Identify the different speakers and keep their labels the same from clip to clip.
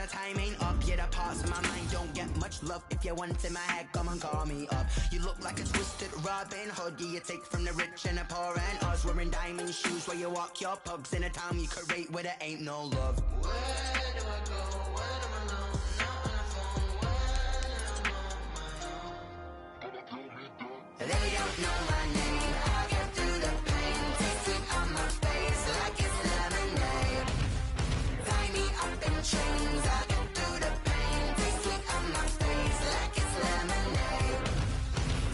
Speaker 1: now time ain't up. Yeah, the parts of my mind don't get much love. If you want in my head, come and call me up. You look like a twisted Robin Hood. Yeah, you take from the rich and the poor and us. Wearing diamond shoes where you walk your pugs. In a town you create where there ain't no love. Where do I go? When I'm alone? Not on the phone. When I'm on my own. They don't know my name. I get through the pain. Taste it on my face like it's lemonade. Tie me up in chains. I get through the pain. Taste it on my face like it's lemonade.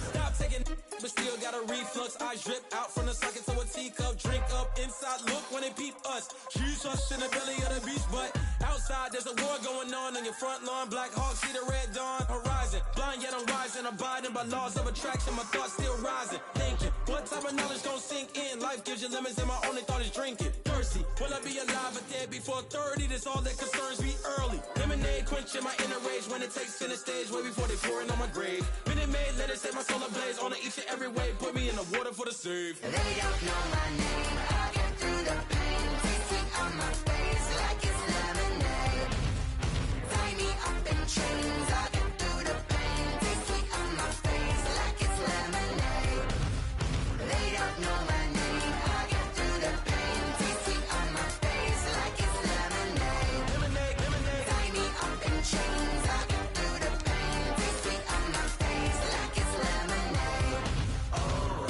Speaker 2: Stop taking, but still got a reflux. Eyes drip out from the socket to a teacup. Drink up inside, look when they peep us. Shoes us in the belly of the beast, but outside there's a war going on your front lawn. Black Hawk, see the red dawn horizon. Blind yet I'm rising, abiding by laws of attraction. My thoughts still rising, thinking what type of knowledge gon' sink in? Life gives you lemons and my only thought is drinking. Thirsty, will I be alive or dead before 30? That's all that concerns me early. Lemonade quenching my inner rage when it takes center stage way before they pour it on my grave. Minute Maid, let it set my soul ablaze on each and every way. Put me in the water for the save.
Speaker 1: They don't know my name. I get through the pain. Taste it on my face like it's lemonade. Tie me up in chains. I get through the pain. Taste it on my face like it's lemonade. They don't know my name. I get through the pain. Taste it on my face like it's lemonade.
Speaker 2: Lemonade, lemonade.
Speaker 1: Tie me up in chains. I get through the pain. Taste it on my face like it's lemonade. Oh.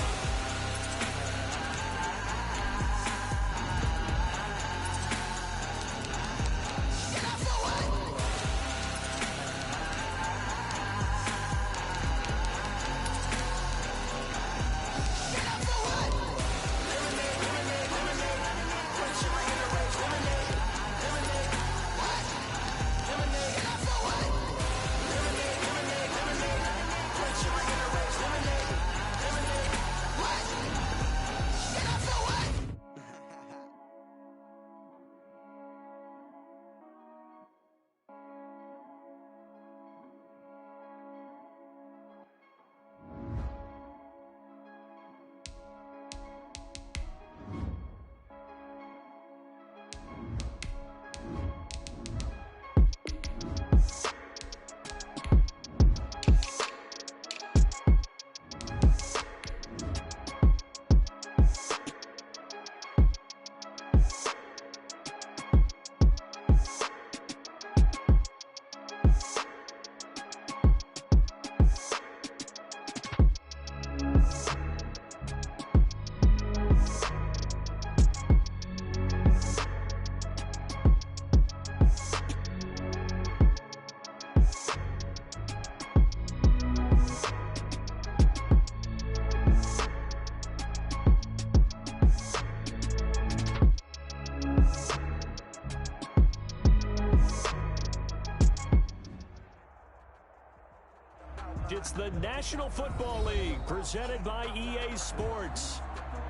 Speaker 3: It's the National Football League presented by EA Sports.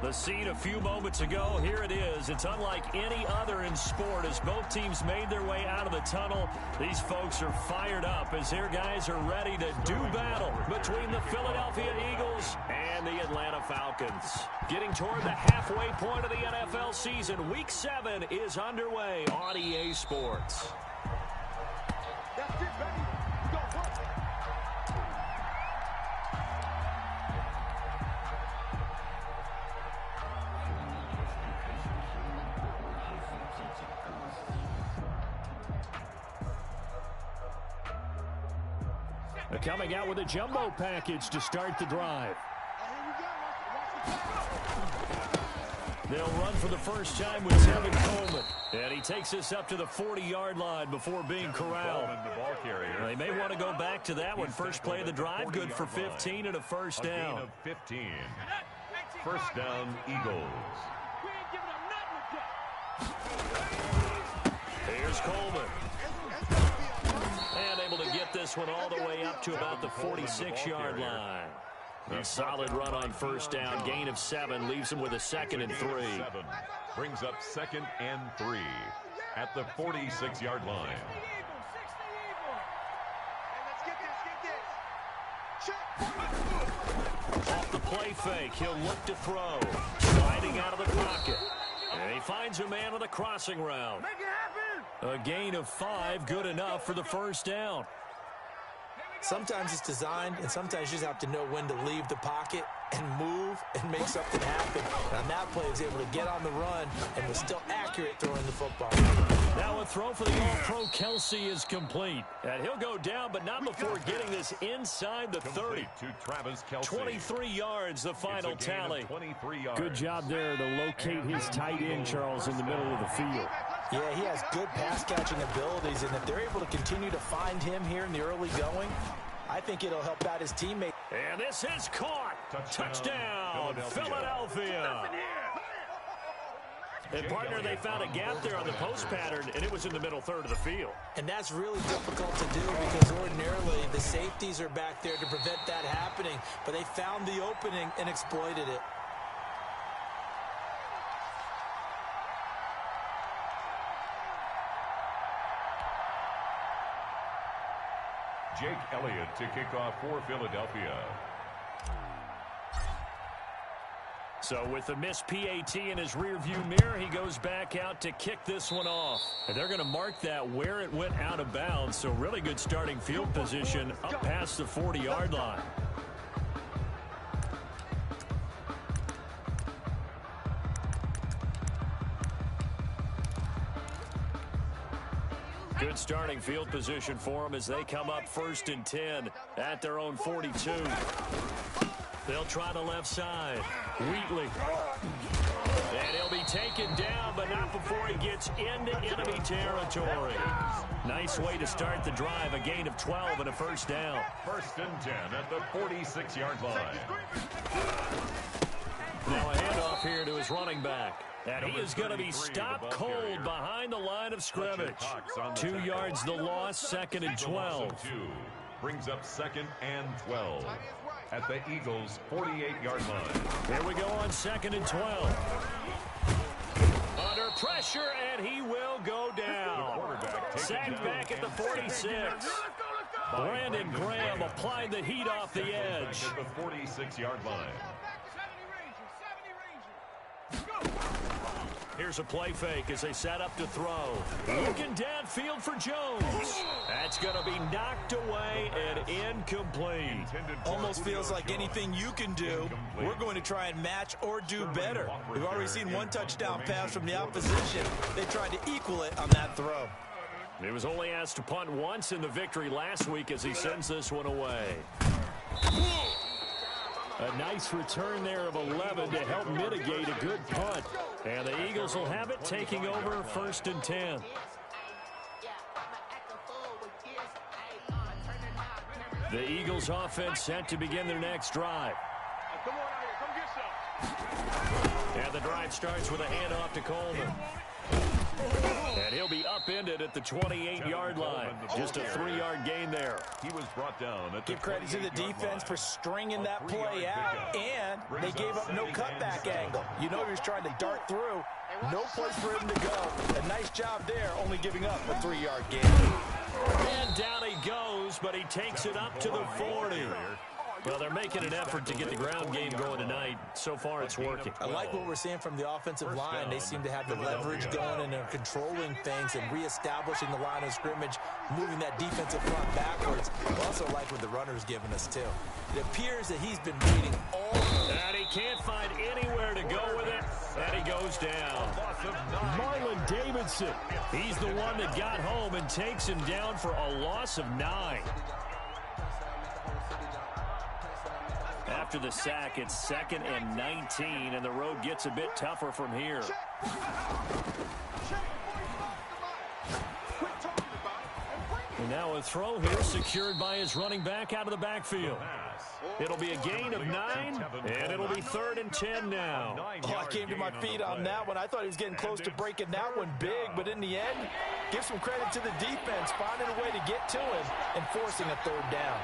Speaker 3: The scene a few moments ago, here it is. It's unlike any other in sport as both teams made their way out of the tunnel. These folks are fired up as their guys are ready to do battle between the Philadelphia Eagles and the Atlanta Falcons. Getting toward the halfway point of the NFL season, Week 7 is underway on EA Sports.
Speaker 4: That's it, baby. Go, work.
Speaker 3: Coming out with a jumbo package to start the drive. They'll run for the first time with Tevin Coleman. And he takes us up to the 40-yard line before being corralled. They may want to go back to that one. First play of the drive, good for 15 and a first down.
Speaker 5: Of 15. First down, Eagles.
Speaker 3: Here's Coleman. And able to get this one all the way up to about the 46-yard line. A solid run on first down. Gain of 7 leaves him with a 2nd and 3.
Speaker 5: Brings up 2nd and 3 at the 46-yard line.
Speaker 3: Off the play fake, he'll look to throw. Sliding out of the pocket. And he finds a man with a crossing route. A gain of 5, good enough for the first down.
Speaker 6: Sometimes it's designed, and sometimes you just have to know when to leave the pocket and move and make something happen. And on that play, he was able to get on the run and was still accurate throwing the football.
Speaker 3: Now a throw for the All-Pro Kelsey is complete. And he'll go down, but not before getting this inside the 30.
Speaker 5: To Travis Kelsey.
Speaker 3: 23 yards, the final tally.
Speaker 5: 23 yards.
Speaker 3: Good job there to locate his tight end, Charles, in the middle of the field.
Speaker 6: Yeah, he has good pass-catching abilities, and if they're able to continue to find him here in the early going, I think it'll help out his teammate.
Speaker 3: And this is caught. Touchdown, Philadelphia. And, partner, they found a gap there on the post pattern, and it was in the middle third of the field.
Speaker 6: And that's really difficult to do because ordinarily the safeties are back there to prevent that happening, but they found the opening and exploited it.
Speaker 5: Jake Elliott to kick off for Philadelphia.
Speaker 3: So with the missed PAT in his rearview mirror, he goes back out to kick this one off. And they're going to mark that where it went out of bounds. So really good starting field position up past the 40-yard line. Good starting field position for them as they come up 1st and 10 at their own 42. They'll try the left side. Wheatley. And he'll be taken down, but not before he gets into enemy territory. Nice way to start the drive. A gain of 12 and a first down.
Speaker 5: 1st and 10 at the 46-yard line.
Speaker 3: Now a handoff here to his running back. And he is going to be stopped cold behind the line of scrimmage. 2 yards the loss, 2nd and 12.
Speaker 5: Brings up 2nd and 12 at the Eagles' 48-yard line.
Speaker 3: Here we go on 2nd and 12. Under pressure, and he will go down. Sacked back at the 46. Brandon Graham applied the heat off the edge.
Speaker 5: At the 46-yard line.
Speaker 3: Here's a play fake as they set up to throw. Looking downfield for Jones. That's going to be knocked away and incomplete.
Speaker 6: Almost feels like anything you can do, we're going to try and match or do better. We've already seen one touchdown pass from the opposition. They tried to equal it on that throw.
Speaker 3: He was only asked to punt once in the victory last week as he sends this one away. A nice return there of 11 to help mitigate a good punt. And the Eagles will have it, taking over 1st and 10. The Eagles offense set to begin their next drive. And the drive starts with a handoff to Coleman. And he'll be upended at the 28-yard line. Just a 3-yard gain there.
Speaker 5: He was brought down at the
Speaker 6: Give credit to the defense for stringing that play out, and they gave up no cutback angle. You know he was trying to dart through. No place for him to go. A nice job there, only giving up a 3-yard gain.
Speaker 3: And down he goes, but he takes it up to the 40. Well, they're making an effort to get the ground game going tonight. So far, it's working.
Speaker 6: I like what we're seeing from the offensive line. They seem to have the leverage going and are controlling things and reestablishing the line of scrimmage, moving that defensive front backwards. I also like what the runner's giving us, too. It appears that he's been waiting all day.
Speaker 3: And he can't find anywhere to go with it, and he goes down. Marlon Davidson, he's the one that got home and takes him down for a loss of 9. After the sack, it's 2nd and 19, and the road gets a bit tougher from here. And now a throw here secured by his running back out of the backfield. It'll be a gain of 9, and it'll be 3rd and 10 now.
Speaker 6: Oh, I came to my feet on that one. I thought he was getting close to breaking that one big, but in the end, give some credit to the defense, finding a way to get to him and forcing a 3rd down.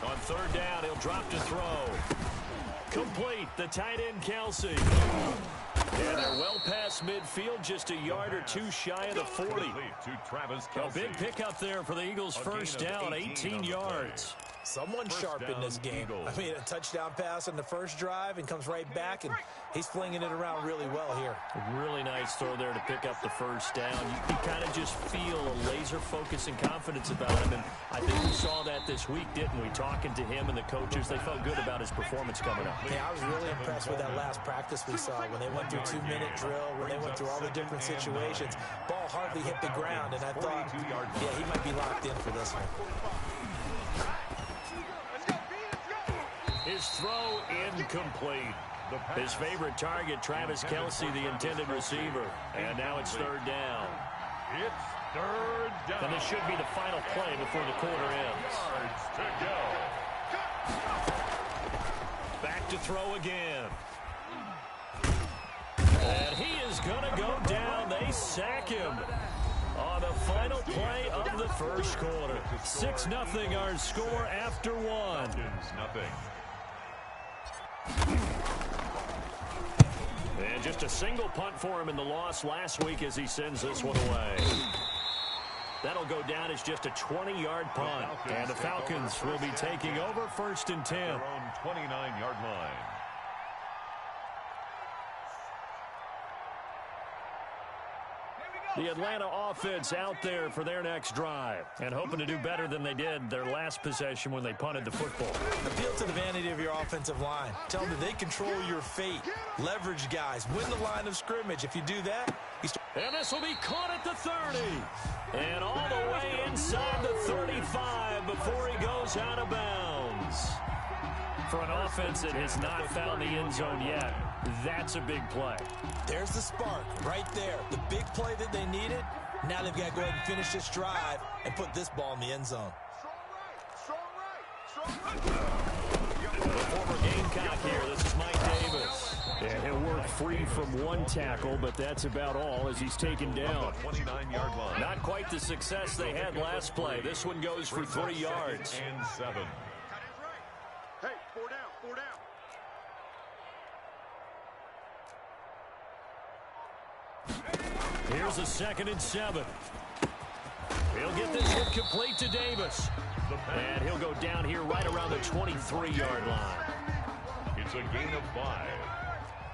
Speaker 3: On 3rd down, he'll drop to throw. Complete, the tight end Kelsey. And they're well past midfield, just a yard or two shy of the 40. A big pickup there for the Eagles' first down, 18 yards.
Speaker 6: Someone sharp in this game. I mean, a touchdown pass on the first drive and comes right back, and he's flinging it around really well here.
Speaker 3: A really nice throw there to pick up the first down. You kind of just feel a laser focus and confidence about him, and I think we saw that this week, didn't we? Talking to him and the coaches, they felt good about his performance coming up.
Speaker 6: Yeah, I was really impressed with that last practice we saw when they went through 2-minute drill, when they went through all the different situations. Ball hardly hit the ground, and I thought, yeah, he might be locked in for this one.
Speaker 3: His throw incomplete. His favorite target, Travis Kelce, the intended receiver. And now it's third down.
Speaker 5: It's third down.
Speaker 3: And this should be the final play before the quarter ends.
Speaker 5: To go.
Speaker 3: Back to throw again. And he is going to go down. They sack him on the final play of the first quarter. 6-0 our score after one.
Speaker 5: Nothing.
Speaker 3: And just a single punt for him in the loss last week as he sends this one away. That'll go down as just a 20-yard punt. And the Falcons will be taking over 1st and 10.
Speaker 5: Their own 29-yard line.
Speaker 3: The Atlanta offense out there for their next drive and hoping to do better than they did their last possession when they punted the football.
Speaker 6: Appeal to the vanity of your offensive line. Tell them that they control your fate. Leverage guys. Win the line of scrimmage. If you do that,
Speaker 3: and this will be caught at the 30. And all the way inside the 35 before he goes out of bounds. For an offense that has not found the end zone yet, that's a big play.
Speaker 6: There's the spark right there. The big play that they needed. Now they've got to go ahead and finish this drive and put this ball in the end zone.
Speaker 3: The former Gamecock here. This is Mike Davis. And he'll work free from one tackle, but that's about all as he's taken down.
Speaker 5: 29-yard line.
Speaker 3: Not quite the success they had last play. This one goes for 3 yards.
Speaker 5: And 7.
Speaker 4: Hey, 4 down, 4 down.
Speaker 3: Here's a 2nd and 7. He'll get this hit complete to Davis. And he'll go down here right around the 23-yard line.
Speaker 5: It's a gain of 5.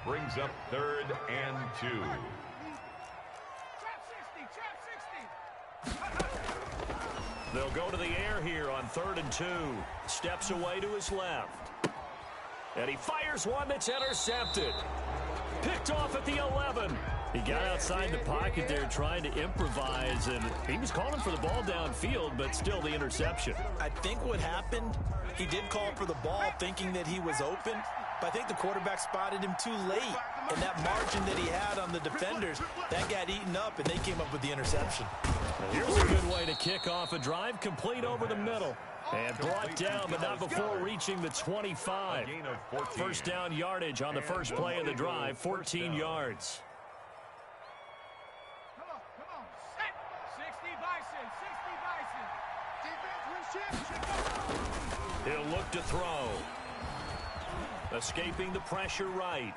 Speaker 5: Brings up 3rd and 2.
Speaker 3: They'll go to the air here on 3rd and 2. Steps away to his left. And he fires one that's intercepted. Picked off at the 11. He got outside the pocket there trying to improvise, and he was calling for the ball downfield, but still the interception.
Speaker 6: I think what happened, he did call for the ball thinking that he was open, but I think the quarterback spotted him too late. And that margin that he had on the defenders, that got eaten up, and they came up with the interception.
Speaker 3: Here's a good way to kick off a drive, complete over the middle. And brought down, but not before reaching the 25. First down yardage on the first play of the drive, 14 yards.
Speaker 4: Come on, set. 60 Bison, 60 Bison.
Speaker 3: He'll look to throw. Escaping the pressure right.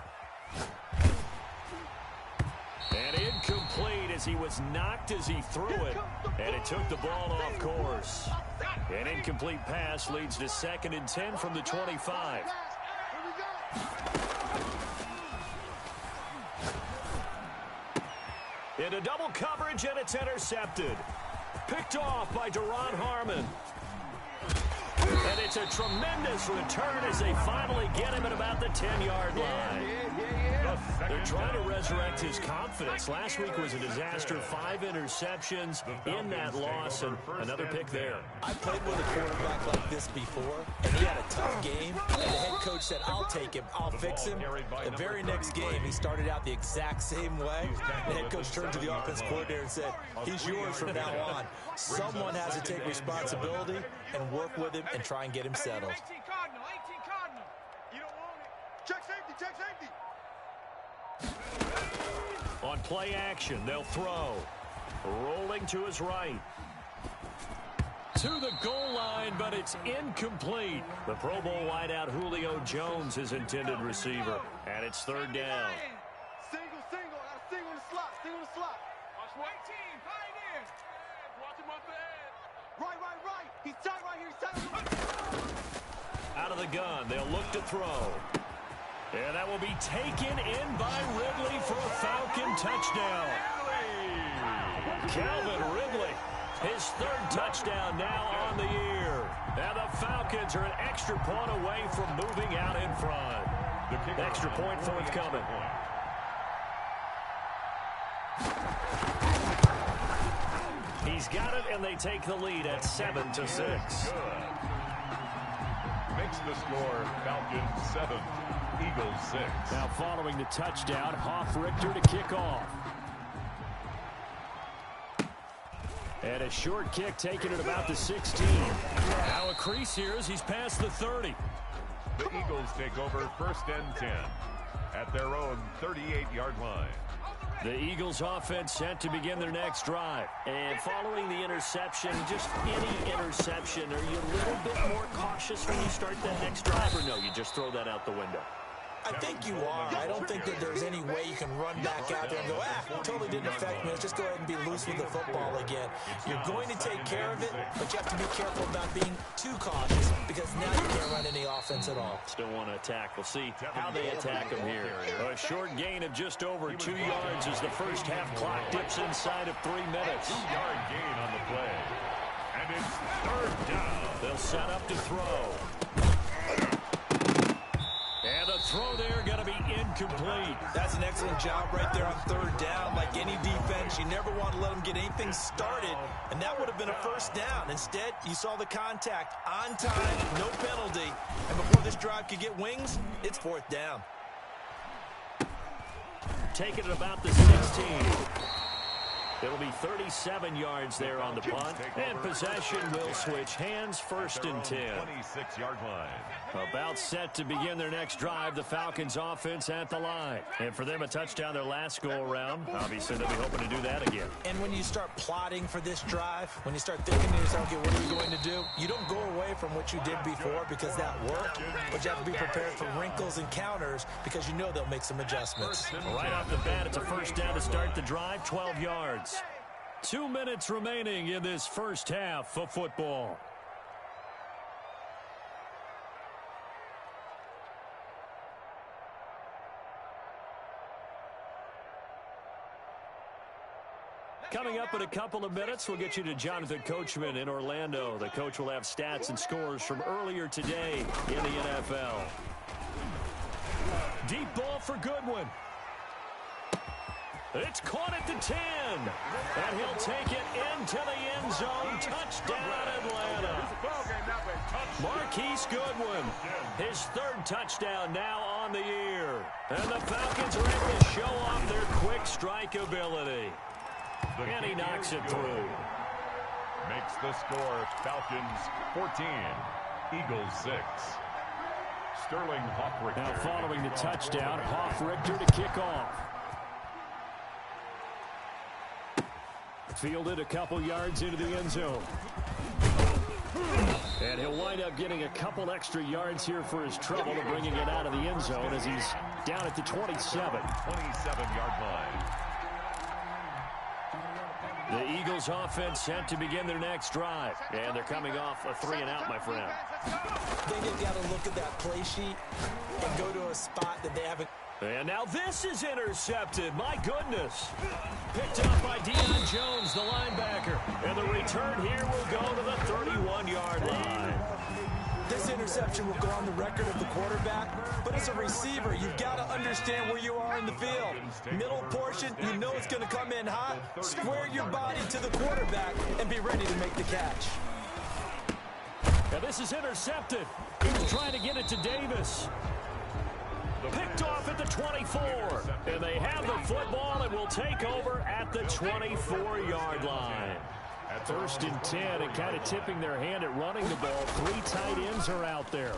Speaker 3: And incomplete as he was knocked as he threw it. And it took the ball off course. An incomplete pass leads to 2nd and 10 from the 25. Into double coverage, and it's intercepted. Picked off by Deron Harmon. And it's a tremendous return as they finally get him at about the 10-yard line. They're trying to resurrect his confidence. Last week was a disaster. 5 interceptions in that loss, and another pick there.
Speaker 6: I played with a quarterback like this before, and he had a tough game, and the head coach said, I'll take him, I'll fix him. The very next game, he started out the exact same way. The head coach turned to the offense coordinator and said, he's yours from now on. Someone has to take responsibility and work with him and try and get him settled.
Speaker 4: 18 Cardinal. You don't want it. Check safety, check safety.
Speaker 3: On play action, they'll throw. Rolling to his right. To the goal line, but it's incomplete. The Pro Bowl wideout Julio Jones, his intended receiver. And it's 3rd down.
Speaker 4: Single slot. Watch what? 18, pioneer. Watch him up ahead. Right. He's tight right here. He's tight.
Speaker 3: Out of the gun, they'll look to throw. And that will be taken in by Ridley for a Falcon touchdown. Calvin Ridley, his third touchdown now on the year. And the Falcons are an extra point away from moving out in front. Extra point forthcoming. He's got it, and they take the lead at 7-6.
Speaker 5: Makes the score Falcons 7, Eagles 6.
Speaker 3: Now following the touchdown, Hoff-Richter to kick off. And a short kick taken at about the 16. Now a crease here as he's past the 30.
Speaker 5: The Eagles take over 1st and 10 at their own 38-yard line.
Speaker 3: The Eagles offense set to begin their next drive. And following the interception, just any interception, are you a little bit more cautious when you start that next drive, or no, you just throw that out the window?
Speaker 6: I think you are. I don't think that there's any way you can run back out there and go, totally didn't affect me. Let's just go ahead and be loose with the football again. You're going to take care of it, but you have to be careful about being too cautious because now you can't run any offense at all.
Speaker 3: Still want to attack. We'll see how they attack them here. A short gain of just over 2 yards as the first half clock dips inside of 3 minutes.
Speaker 5: 2-yard gain on the play. And it's 3rd down.
Speaker 3: They'll set up to throw. And the throw there going to be incomplete.
Speaker 6: That's an excellent job right there on 3rd down. Like any defense, you never want to let them get anything started, and that would have been a 1st down. Instead, you saw the contact on time, no penalty, and before this drive could get wings, it's 4th down.
Speaker 3: Take it at about the 16. It'll be 37 yards there on the punt, and possession will switch hands, 1st and 10.
Speaker 5: 26-yard line.
Speaker 3: About set to begin their next drive, the Falcons offense at the line. And for them, a touchdown their last go-around. Obviously, they'll be hoping to do that again.
Speaker 6: And when you start plotting for this drive, when you start thinking to yourself, okay, what are we going to do? You don't go away from what you did before because that worked, but you have to be prepared for wrinkles and counters because you know they'll make some adjustments.
Speaker 3: Right off the bat, it's a 1st down to start the drive, 12 yards. 2 minutes remaining in this first half of football. Coming up in a couple of minutes, we'll get you to Jonathan Coachman in Orlando. The coach will have stats and scores from earlier today in the NFL. Deep ball for Goodwin. It's caught at the 10. And he'll take it into the end zone. Touchdown, Atlanta. Marquise Goodwin, his 3rd touchdown now on the year. And the Falcons are able to show off their quick strike ability. And he knocks it through.
Speaker 5: Makes the score Falcons 14, Eagles 6. Sterling Hoff-Richter.
Speaker 3: Now following the touchdown, Hoff-Richter to kick off. Fielded a couple yards into the end zone. And he'll wind up getting a couple extra yards here for his trouble to bringing it out of the end zone as he's down at the 27.
Speaker 5: 27-yard line.
Speaker 3: The Eagles offense set to begin their next drive. And they're coming off a 3-and-out, my friend.
Speaker 6: I think they've got to look at that play sheet and go to a spot that they haven't.
Speaker 3: And now this is intercepted. My goodness. Picked up by Deion Jones, the linebacker. And the return here will go to the 31-yard line.
Speaker 6: This interception will go on the record of the quarterback, but as a receiver, you've got to understand where you are in the field. Middle portion, you know it's going to come in hot. Square your body to the quarterback and be ready to make the catch.
Speaker 3: Now this is intercepted. He was trying to get it to Davis. Picked off at the 24. And they have the football and will take over at the 24-yard line. 1st and 10, and kind of tipping their hand at running the ball. 3 tight ends are out there.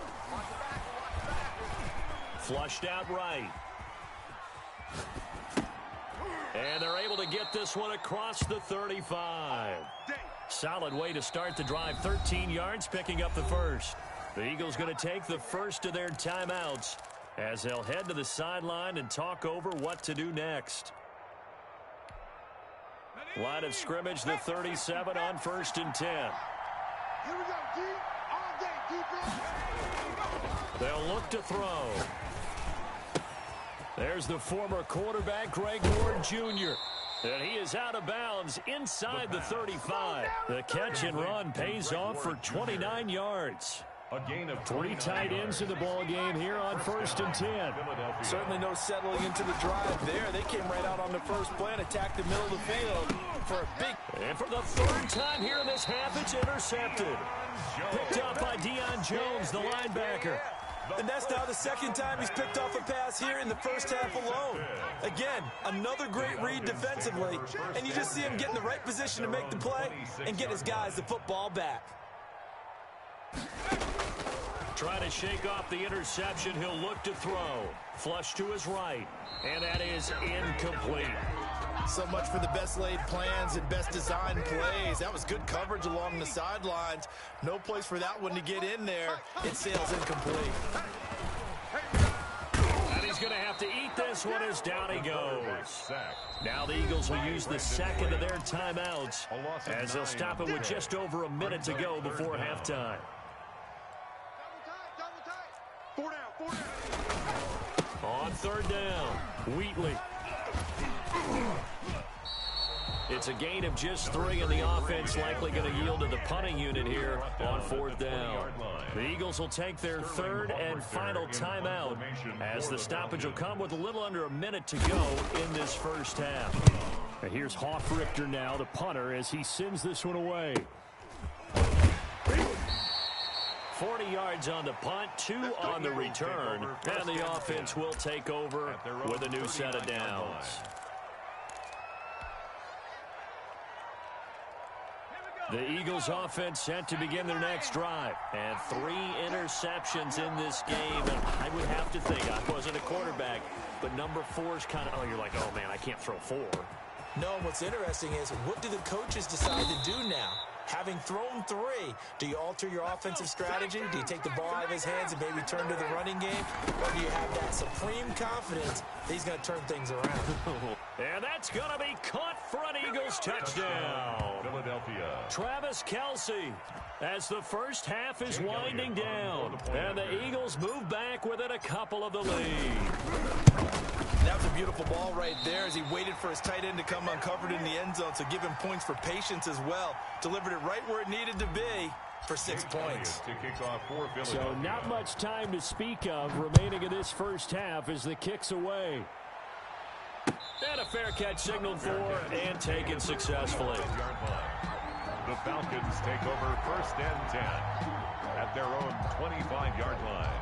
Speaker 3: Flushed out right. And they're able to get this one across the 35. Solid way to start the drive. 13 yards, picking up the 1st. The Eagles going to take the 1st of their timeouts as they'll head to the sideline and talk over what to do next. Line of scrimmage, the 37 on 1st and 10.
Speaker 4: Here we go, D. All day, defense.
Speaker 3: They'll look to throw. There's the former quarterback, Greg Ward Jr. And he is out of bounds inside the 35. The catch and run pays off for 29 yards.
Speaker 5: A gain of
Speaker 3: 3 tight ends in the ball game here on 1st and 10.
Speaker 6: Certainly no settling into the drive there. They came right out on the first play and attacked the middle of the field for a big...
Speaker 3: And for the 3rd time here in this half, it's intercepted. Picked up by Deion Jones, the linebacker.
Speaker 6: And that's now the 2nd time he's picked off a pass here in the first half alone. Again, another great read defensively, and you just see him get in the right position to make the play and get his guys the football back.
Speaker 3: Trying to shake off the interception, he'll look to throw. Flush to his right, and that is incomplete.
Speaker 6: So much for the best laid plans and best designed plays. That was good coverage along the sidelines. No place for that one to get in there. It sails incomplete.
Speaker 3: And he's going to have to eat this one as down he goes. Now the Eagles will use the 2nd of their timeouts as they'll stop it with just over a minute to go before halftime.
Speaker 4: Double tight. 4 down.
Speaker 3: On 3rd down, Wheatley. It's a gain of just 3, and the offense likely going to yield to the punting unit here on 4th down. The Eagles will take their 3rd and final timeout as the stoppage will come with a little under a minute to go in this first half. And here's Hoffrichter now, the punter, as he sends this one away. 40 yards on the punt, 2 on the return, and the offense will take over with a new set of downs. The Eagles offense set to begin their next drive. And 3 interceptions in this game. And I would have to think, I wasn't a quarterback, but number 4 is kind of, oh, you're like, oh, man, I can't throw 4.
Speaker 6: No, what's interesting is, what do the coaches decide to do now? Having thrown 3, do you alter your offensive strategy? Do you take the ball out of his hands and maybe turn to the running game? Or do you have that supreme confidence that he's going to turn things around?
Speaker 3: And that's going to be caught for an Eagles touchdown.
Speaker 5: Philadelphia.
Speaker 3: Travis Kelce, as the first half is winding down. And the Eagles move back within a couple of the lead.
Speaker 6: That was a beautiful ball right there as he waited for his tight end to come uncovered in the end zone, so give him points for patience as well. Delivered it right where it needed to be for 6 points.
Speaker 3: So not much time to speak of remaining in this first half as the kick's away. And a fair catch signaled for and taken successfully.
Speaker 5: The Falcons take over 1st and 10 at their own 25-yard line.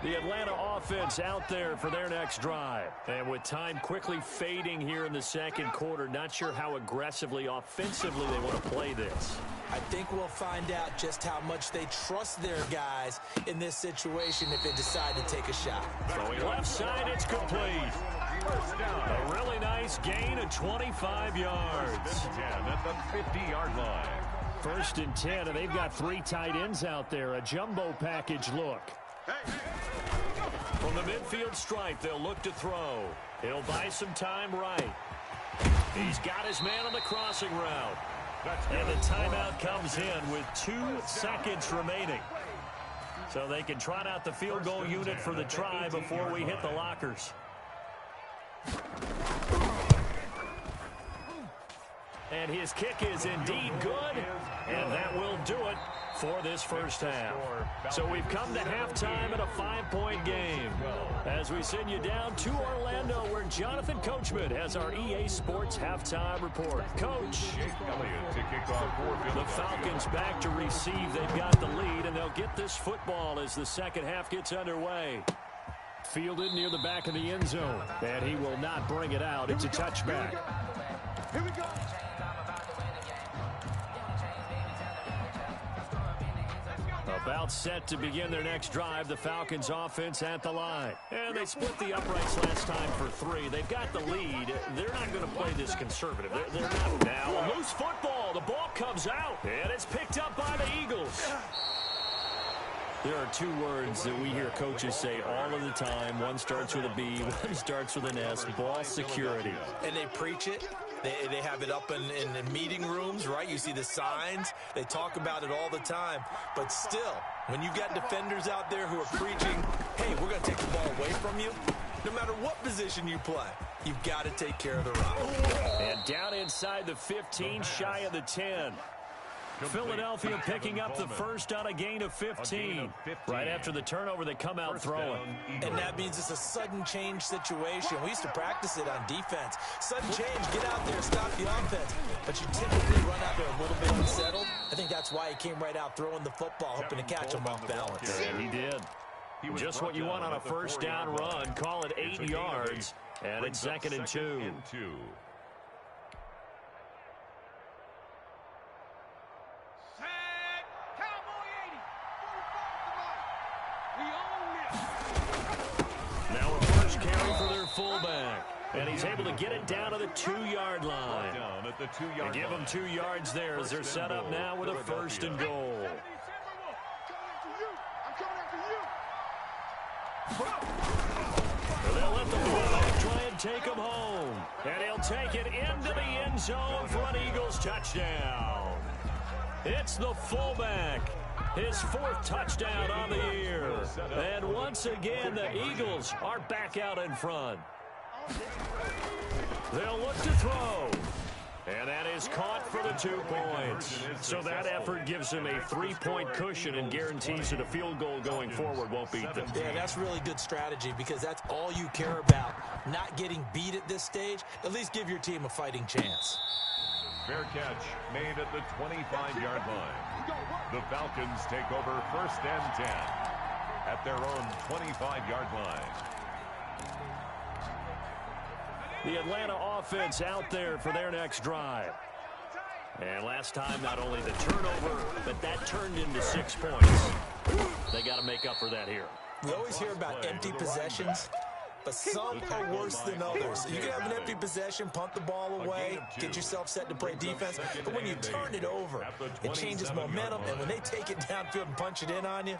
Speaker 3: The Atlanta offense out there for their next drive. And with time quickly fading here in the 2nd quarter, not sure how aggressively, offensively they want to play this.
Speaker 6: I think we'll find out just how much they trust their guys in this situation if they decide to take a shot.
Speaker 3: Throwing left side, it's complete. A really nice gain of 25 yards.
Speaker 5: 10 at the 50-yard line.
Speaker 3: 1st and 10, and they've got 3 tight ends out there. A jumbo package look. From the midfield stripe, they'll look to throw. He'll buy some time right. He's got his man on the crossing route. And the timeout comes in with 2 seconds remaining. So they can trot out the field goal unit for the try before we hit the lockers. And his kick is indeed good, and that will do it for this first half. So we've come to halftime in a 5-point game as we send you down to Orlando, where Jonathan Coachman has our EA Sports halftime report. Coach, the Falcons back to receive. They've got the lead, and they'll get this football as the 2nd half gets underway. Fielded near the back of the end zone, and he will not bring it out. It's a touchback.
Speaker 4: Here we go.
Speaker 3: About set to begin their next drive, the Falcons offense at the line. And they split the uprights last time for 3. They've got the lead. They're not going to play this conservative. They're not. Now a loose football. The ball comes out, and it's picked up by the Eagles. There are two words that we hear coaches say all of the time. One starts with a B, one starts with an S, ball security.
Speaker 6: And they preach it. They have it up in meeting rooms, right? You see the signs. They talk about it all the time. But still, when you've got defenders out there who are preaching, hey, we're going to take the ball away from you, no matter what position you play, you've got to take care of the rock.
Speaker 3: And down inside the 15, shy of the 10. Philadelphia picking up the first on a gain of 15. Right after the turnover, they come out throwing.
Speaker 6: And that means it's a sudden change situation. We used to practice it on defense. Sudden change, get out there, stop the offense. But you typically run out there a little bit unsettled. I think that's why he came right out throwing the football, hoping to catch him off balance.
Speaker 3: And he did. Just what you want on a first down run. Call it 8 yards. And it's 2nd and 2. Now a first carry for their fullback. And he's able to get it down to the 2-yard line. They give him 2 yards there as they're set up now with a 1st and goal. They'll let the fullback try and take him home. And he'll take it into the end zone for an Eagles touchdown. It's the fullback. His 4th touchdown on the year. And once again, the Eagles are back out in front. They'll look to throw. And that is caught for the 2 points. So that effort gives him a 3-point cushion and guarantees that a field goal going forward won't beat them.
Speaker 6: Yeah, that's really good strategy because that's all you care about. Not getting beat at this stage. At least give your team a fighting chance.
Speaker 5: Fair catch made at the 25-yard line. The Falcons take over 1st and 10 at their own 25-yard line.
Speaker 3: The Atlanta offense out there for their next drive. And last time, not only the turnover, but that turned into 6 points. They got to make up for that here.
Speaker 6: We always hear about empty possessions, but some are worse than others. You can have an empty possession, punt the ball away, get yourself set to play defense, but when you turn it over, it changes momentum, and when they take it downfield and punch it in on you,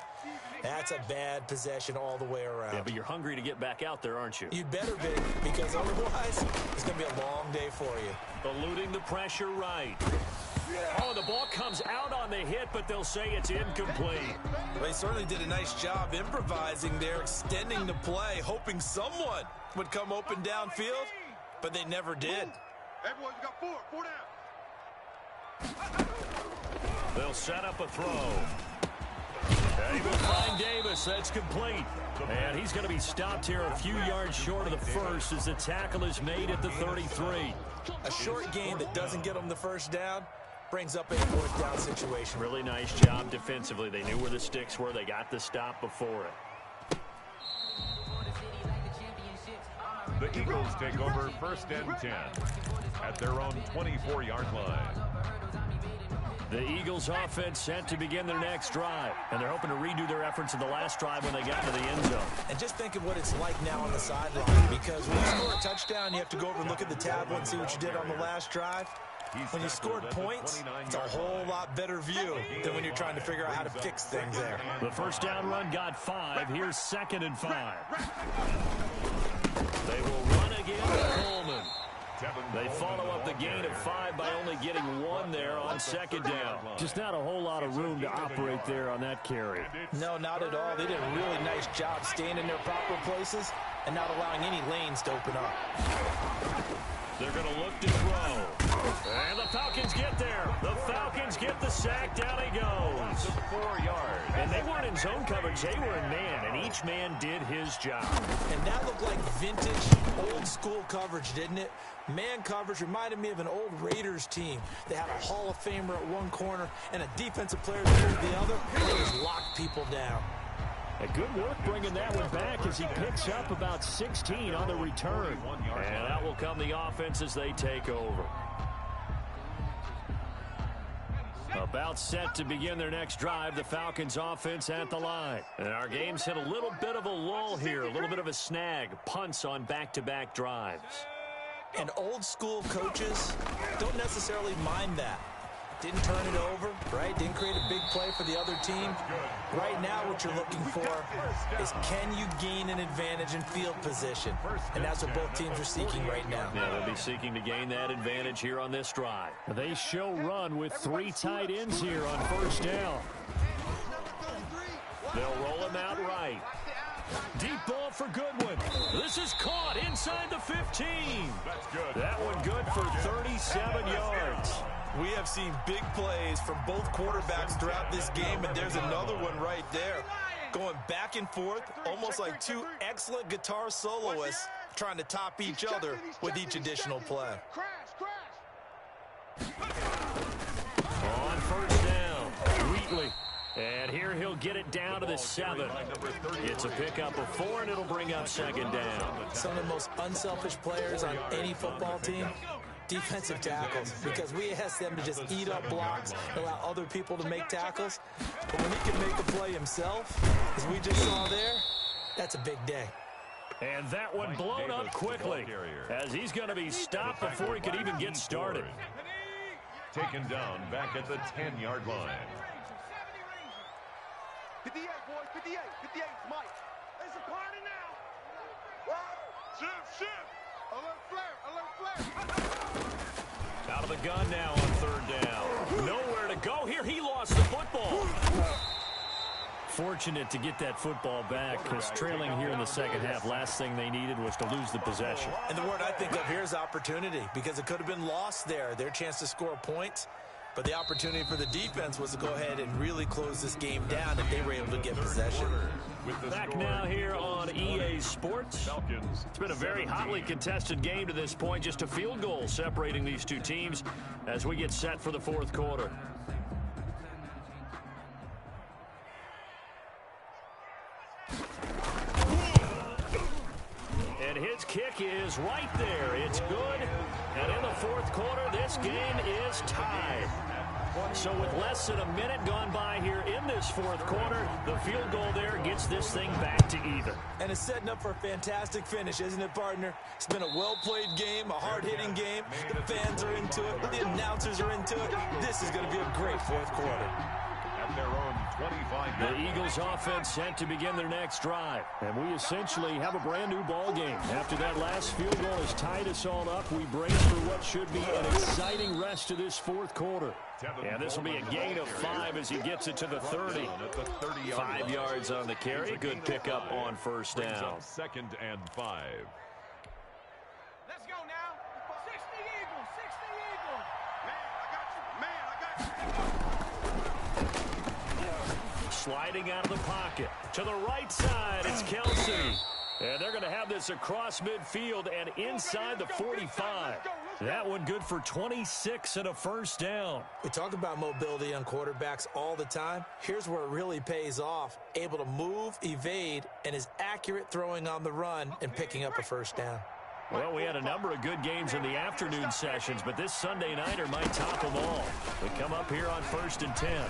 Speaker 6: that's a bad possession all the way around.
Speaker 3: Yeah, but you're hungry to get back out there, aren't you?
Speaker 6: You better be, because otherwise, it's going to be a long day for you.
Speaker 3: Eluding the pressure right. Oh, the ball comes out on the hit, but they'll say it's incomplete.
Speaker 6: They certainly did a nice job improvising there, extending the play, hoping someone would come open downfield, but they never did.
Speaker 4: Everyone, you got 4 down.
Speaker 3: They'll set up a throw. And he will find Davis. That's complete. And he's going to be stopped here a few yards short of the first as the tackle is made at the 33.
Speaker 6: A short gain that doesn't get them the first down brings up a 4th down situation.
Speaker 3: Really nice job defensively. They knew where the sticks were. They got the stop before it.
Speaker 5: The Eagles take over 1st and 10 at their own 24-yard line.
Speaker 3: The Eagles offense set to begin their next drive, and they're hoping to redo their efforts in the last drive when they got to the end zone.
Speaker 6: And just think of what it's like now on the sideline, because when you score a touchdown, you have to go over and look at the tablet and see what you did on the last drive. When you scored points, it's a whole lot better view than when you're trying to figure out how to fix things there.
Speaker 3: The first down run got 5. Here's 2nd and 5. They will run again to Coleman. They follow up the gain of 5 by only getting 1 there on 2nd down. Just not a whole lot of room to operate there on that carry.
Speaker 6: No, not at all. They did a really nice job staying in their proper places and not allowing any lanes to open up.
Speaker 3: They're going to look to throw. And the Falcons get there. The Falcons get the sack. Down he goes.
Speaker 5: 4 yards.
Speaker 3: And they weren't in zone coverage. They were in man, and each man did his job.
Speaker 6: And that looked like vintage, old-school coverage, didn't it? Man coverage reminded me of an old Raiders team. They had a Hall of Famer at one corner and a defensive player at the other. They just locked people down.
Speaker 3: A good work bringing that one back as he picks up about 16 on the return. And out will come the offense as they take over. About set to begin their next drive, the Falcons offense at the line. And our game's hit a little bit of a lull here, a little bit of a snag. Punts on back-to-back drives.
Speaker 6: And old-school coaches don't necessarily mind that. Didn't turn it over, right? Didn't create a big play for the other team. Right now what you're looking for is can you gain an advantage in field position? And that's what both teams are seeking right now.
Speaker 3: Yeah, they'll be seeking to gain that advantage here on this drive. They show run with 3 tight ends here on first down. They'll roll him out right. Deep ball for Goodwin. This is caught inside the 15.
Speaker 5: That's good.
Speaker 3: That one good for 37 yards.
Speaker 6: We have seen big plays from both quarterbacks throughout this game, and there's another one right there. Going back and forth, almost like 2 excellent guitar soloists trying to top each other with each additional play.
Speaker 3: On first down, Wheatley. And here he'll get it down to the 7. It's a pickup of 4, and it'll bring up second down.
Speaker 6: Some of the most unselfish players on any football team, defensive tackles, because we ask them to just eat up blocks, allow other people to make tackles. But when he can make a play himself, as we just saw there, that's a big day.
Speaker 3: And that one blown up quickly, as he's going to be stopped before he could even get started.
Speaker 5: Taken down back at the 10-yard line.
Speaker 4: 58, boys, 58, 58, Mike. It's a party now. Shift. Alert flare.
Speaker 3: Out of the gun now on third down. Nowhere to go here. He lost the football. Fortunate to get that football back, because trailing here in the second half, last thing they needed was to lose the possession.
Speaker 6: And the word I think of here is opportunity, because it could have been lost there. Their chance to score points. But the opportunity for the defense was to go ahead and really close this game down if they were able to get possession.
Speaker 3: Back now here on EA Sports. It's been a very hotly contested game to this point. Just a field goal separating these two teams as we get set for the fourth quarter. And his kick is right there. It's good. And in the fourth quarter, this game is tied. So with less than a minute gone by here in this fourth quarter, the field goal there gets this thing back to even.
Speaker 6: And it's setting up for a fantastic finish, isn't it, partner? It's been a well-played game, a hard-hitting game. The fans are into it. The announcers are into it. This is going to be a great fourth quarter.
Speaker 5: At their own 25-yard
Speaker 3: The Eagles offense set to begin their next drive. And we essentially have a brand new ball game. After that last field goal has tied us all up, we brace for what should be an exciting rest of this fourth quarter. And this will be a gain of 5 as he gets it to the 30. 5 yards on the carry. Good pickup on first down.
Speaker 5: 2nd and 5.
Speaker 4: Let's go now. 60 Eagles, 60 Eagles. Man, I got you.
Speaker 3: Sliding out of the pocket. To the right side, it's Kelsey. And they're going to have this across midfield and inside the 45. That one good for 26 and a first down.
Speaker 6: We talk about mobility on quarterbacks all the time. Here's where it really pays off. Able to move, evade, and is accurate throwing on the run and picking up a first down.
Speaker 3: Well, we had a number of good games in the afternoon sessions, but this Sunday nighter might top them all. We come up here on 1st and 10.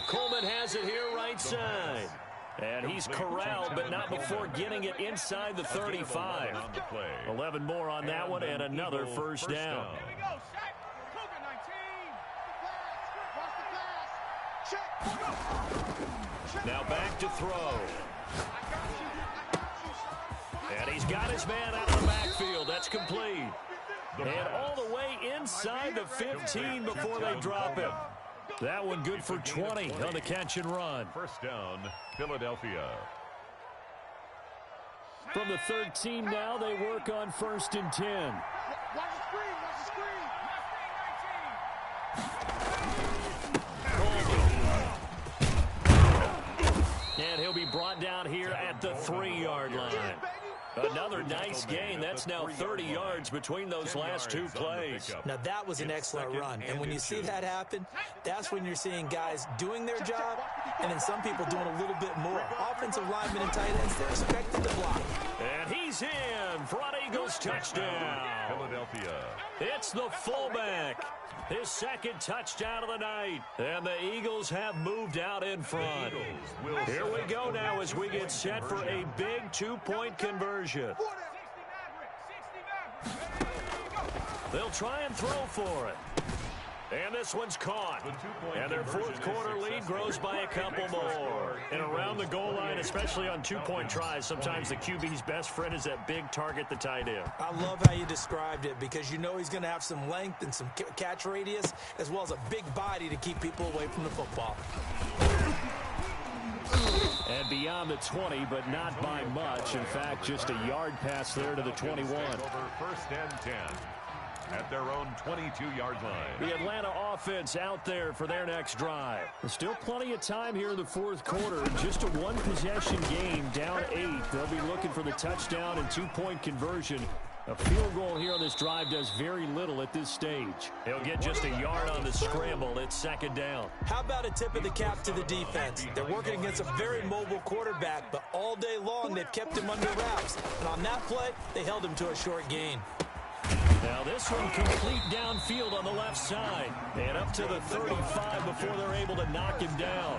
Speaker 3: Coleman has it here right side. And he's corralled, but not before getting it inside the 35. 11 more on that one, and another first down. Now back to throw. And he's got his man out of the backfield. That's complete. And all the way inside the 15 before they drop him. That one good for 20 on the catch and run.
Speaker 5: First down, Philadelphia.
Speaker 3: From the 13 now, they work on 1st and 10.
Speaker 4: Watch the screen,
Speaker 3: And he'll be brought down here at the 3-yard line. Another nice gain. That's now 30 yards between those last 2 plays.
Speaker 6: Now, that was an excellent run. And when you see that happen, that's when you're seeing guys doing their job and then some people doing a little bit more. Offensive linemen and tight ends, they're expected to block.
Speaker 3: And he's in for an Eagles touchdown.
Speaker 5: Philadelphia.
Speaker 3: It's the fullback. His 2nd touchdown of the night. And the Eagles have moved out in front. Here we go now as we get set for a big 2-point conversion. They'll try and throw for it. And this one's caught. And their fourth quarter lead grows by a couple more. And around the goal line, especially on two-point tries, sometimes the QB's best friend is that big target, the tight end.
Speaker 6: I love how you described it because you know he's going to have some length and some catch radius as well as a big body to keep people away from the football.
Speaker 3: And beyond the 20, but not by much. In fact, just a yard pass there to the 21.
Speaker 5: Over first and 10. At their own 22-yard line.
Speaker 3: The Atlanta offense out there for their next drive. There's still plenty of time here in the fourth quarter. Just a one-possession game, down 8. They'll be looking for the touchdown and two-point conversion. A field goal here on this drive does very little at this stage. They'll get just a yard on the scramble. It's second down.
Speaker 6: How about a tip of the cap to the defense? They're working against a very mobile quarterback, but all day long they've kept him under wraps. And on that play, they held him to a short gain.
Speaker 3: Now this one complete downfield on the left side. And up to the 35 before they're able to knock him down.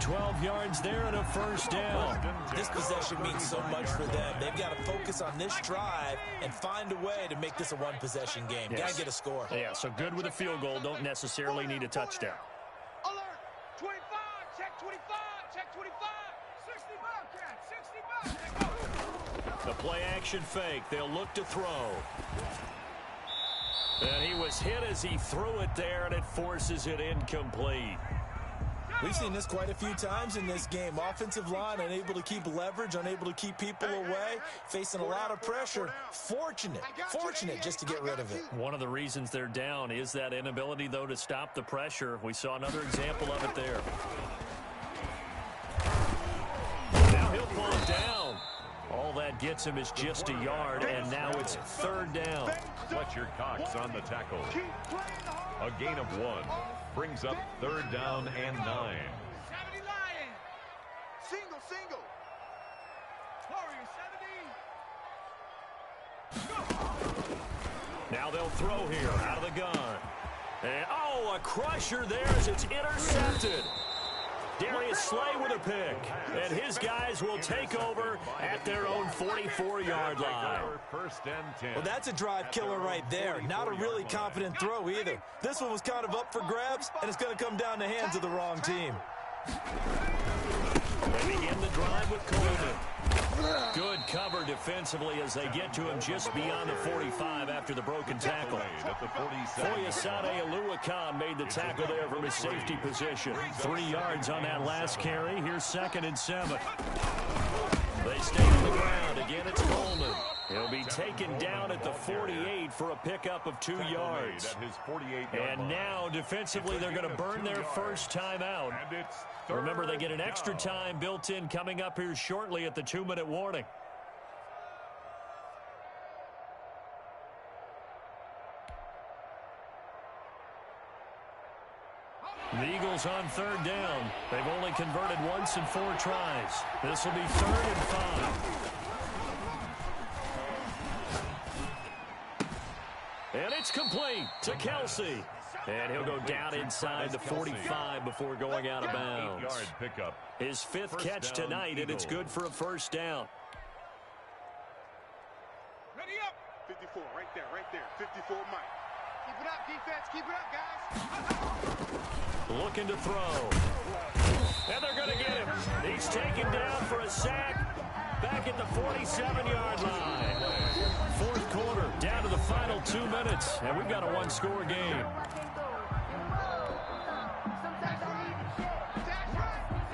Speaker 3: 12 yards there and a first down.
Speaker 6: This possession means so much for them. They've got to focus on this drive and find a way to make this a one-possession game.
Speaker 3: Yes.
Speaker 6: Got to get a score.
Speaker 3: Yeah, so good with a field goal. Don't necessarily need a touchdown.
Speaker 4: Alert! 25, check 25, check 25. 60 Bobcat, 60 Bobcat.
Speaker 3: The play action fake. They'll look to throw. And he was hit as he threw it there, and it forces it incomplete.
Speaker 6: We've seen this quite a few times in this game. Offensive line unable to keep leverage, unable to keep people away, facing a lot of pressure. Fortunate just to get rid of it.
Speaker 3: One of the reasons they're down is that inability, though, to stop the pressure. We saw another example of it there. Now he'll pull it down. All that gets him is just a yard, and now it's third down.
Speaker 5: Fletcher Cox on the tackle. A gain of 1. Brings up third down and 9.
Speaker 4: 70 Lions. Single. Warrior 70.
Speaker 3: Now they'll throw here out of the gun. And, a crusher there as it's intercepted. Darius Slay with a pick, and his guys will take over at their own 44-yard line.
Speaker 5: First and 10.
Speaker 6: Well, that's a drive killer right there. Not a really confident throw either. This one was kind of up for grabs, and it's going to come down the hands of the wrong team.
Speaker 3: They begin the drive with Coleman. Good cover defensively as they get to him just beyond the 45 after the broken tackle. Foyesade Aluakan made the tackle there from his safety position. 3 yards on that last carry. Here's 2nd and 7. They stay on the ground. Again, it's Coleman. He'll be taken down at the 48 for a pickup of 2 yards. And now, defensively, they're going to burn their first time out. Remember, they get an extra time built in coming up here shortly at the 2-minute warning. The Eagles on third down. They've only converted once in 4 tries. This will be 3rd and 5. And it's complete to Kelsey. And he'll go down inside the 45 before going out of bounds.
Speaker 5: 8-yard pickup.
Speaker 3: His 5th catch tonight, and it's good for a first down.
Speaker 4: Ready up. 54, right there. 54, Mike. Keep it up, defense. Keep it up, guys.
Speaker 3: Looking to throw. And they're going to get him. He's taken down for a sack back at the 47-yard line. 4th quarter, down to the final 2 minutes, and we've got a 1-score game.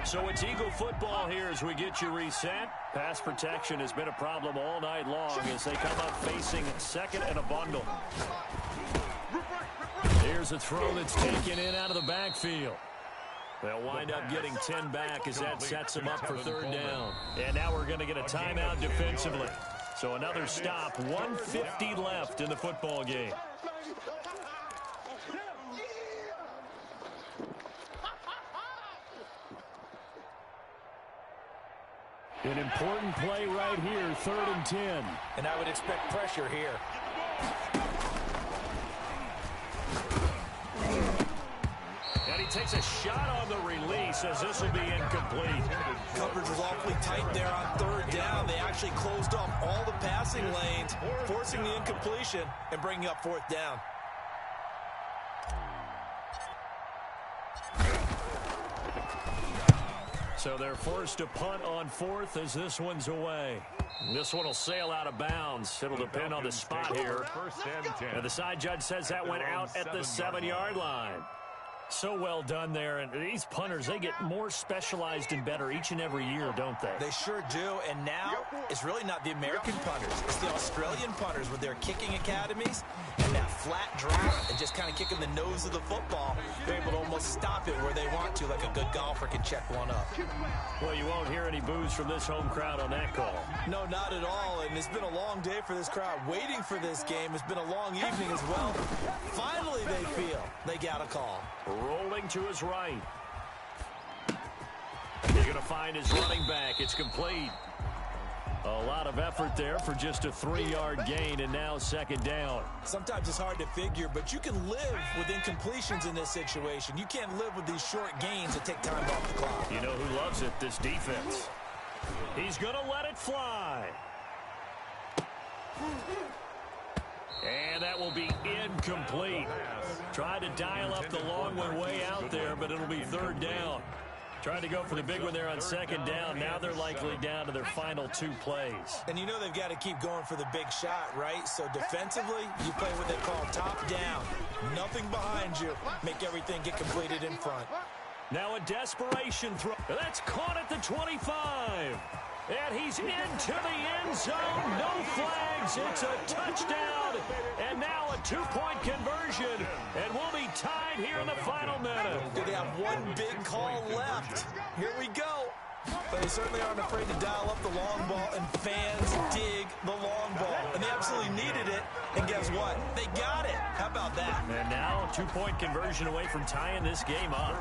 Speaker 3: So it's Eagle football here as we get you reset. Pass protection has been a problem all night long as they come up facing 2nd and a bundle. Here's a throw that's taken in out of the backfield. They'll wind up getting 10 back as that sets them up for 3rd down. And now we're going to get a timeout defensively. So another stop, 1:50 left in the football game. An important play right here, 3rd and 10.
Speaker 6: And I would expect pressure here.
Speaker 3: And he takes a shot on the release as this will be incomplete.
Speaker 6: Coverage was awfully tight there on third down. They actually closed off all the passing lanes, forcing the incompletion and bringing up fourth down.
Speaker 3: So they're forced to punt on fourth as this one's away. This one will sail out of bounds. It'll depend on the spot here. And the side judge says that went out at the 7-yard line. So well done there. And these punters, they get more specialized and better each and every year, don't they?
Speaker 6: They sure do. And now it's really not the American punters. It's the Australian punters with their kicking academies and that flat drop and just kind of kicking the nose of the football. They're able to almost stop it where they want to, like a good golfer can check one up.
Speaker 3: Well, you won't hear any boos from this home crowd on that call.
Speaker 6: No, not at all. And it's been a long day for this crowd waiting for this game. It's been a long evening as well. Finally, they feel they got a call.
Speaker 3: Rolling to his right. He's going to find his running back. It's complete. A lot of effort there for just a 3-yard gain, and now second down.
Speaker 6: Sometimes it's hard to figure, but you can live with incompletions in this situation. You can't live with these short gains that take time off the clock.
Speaker 3: You know who loves it? This defense. He's going to let it fly. And that will be incomplete. Tried to dial up the long one way out there, but it'll be third down. Tried to go for the big one there on second down. Now they're likely down to their final 2 plays.
Speaker 6: And you know they've got to keep going for the big shot, right? So defensively, you play what they call top down. Nothing behind you. Make everything get completed in front.
Speaker 3: Now a desperation throw. That's caught at the 25. And he's into the end zone. No flags. It's a touchdown. And now a 2-point conversion. And we'll be tied here in the final minute.
Speaker 6: Do they have one big call left? Here we go. But they certainly aren't afraid to dial up the long ball, and fans dig the long ball. And they absolutely needed it. And guess what? They got it. How about that?
Speaker 3: And now a 2-point conversion away from tying this game up.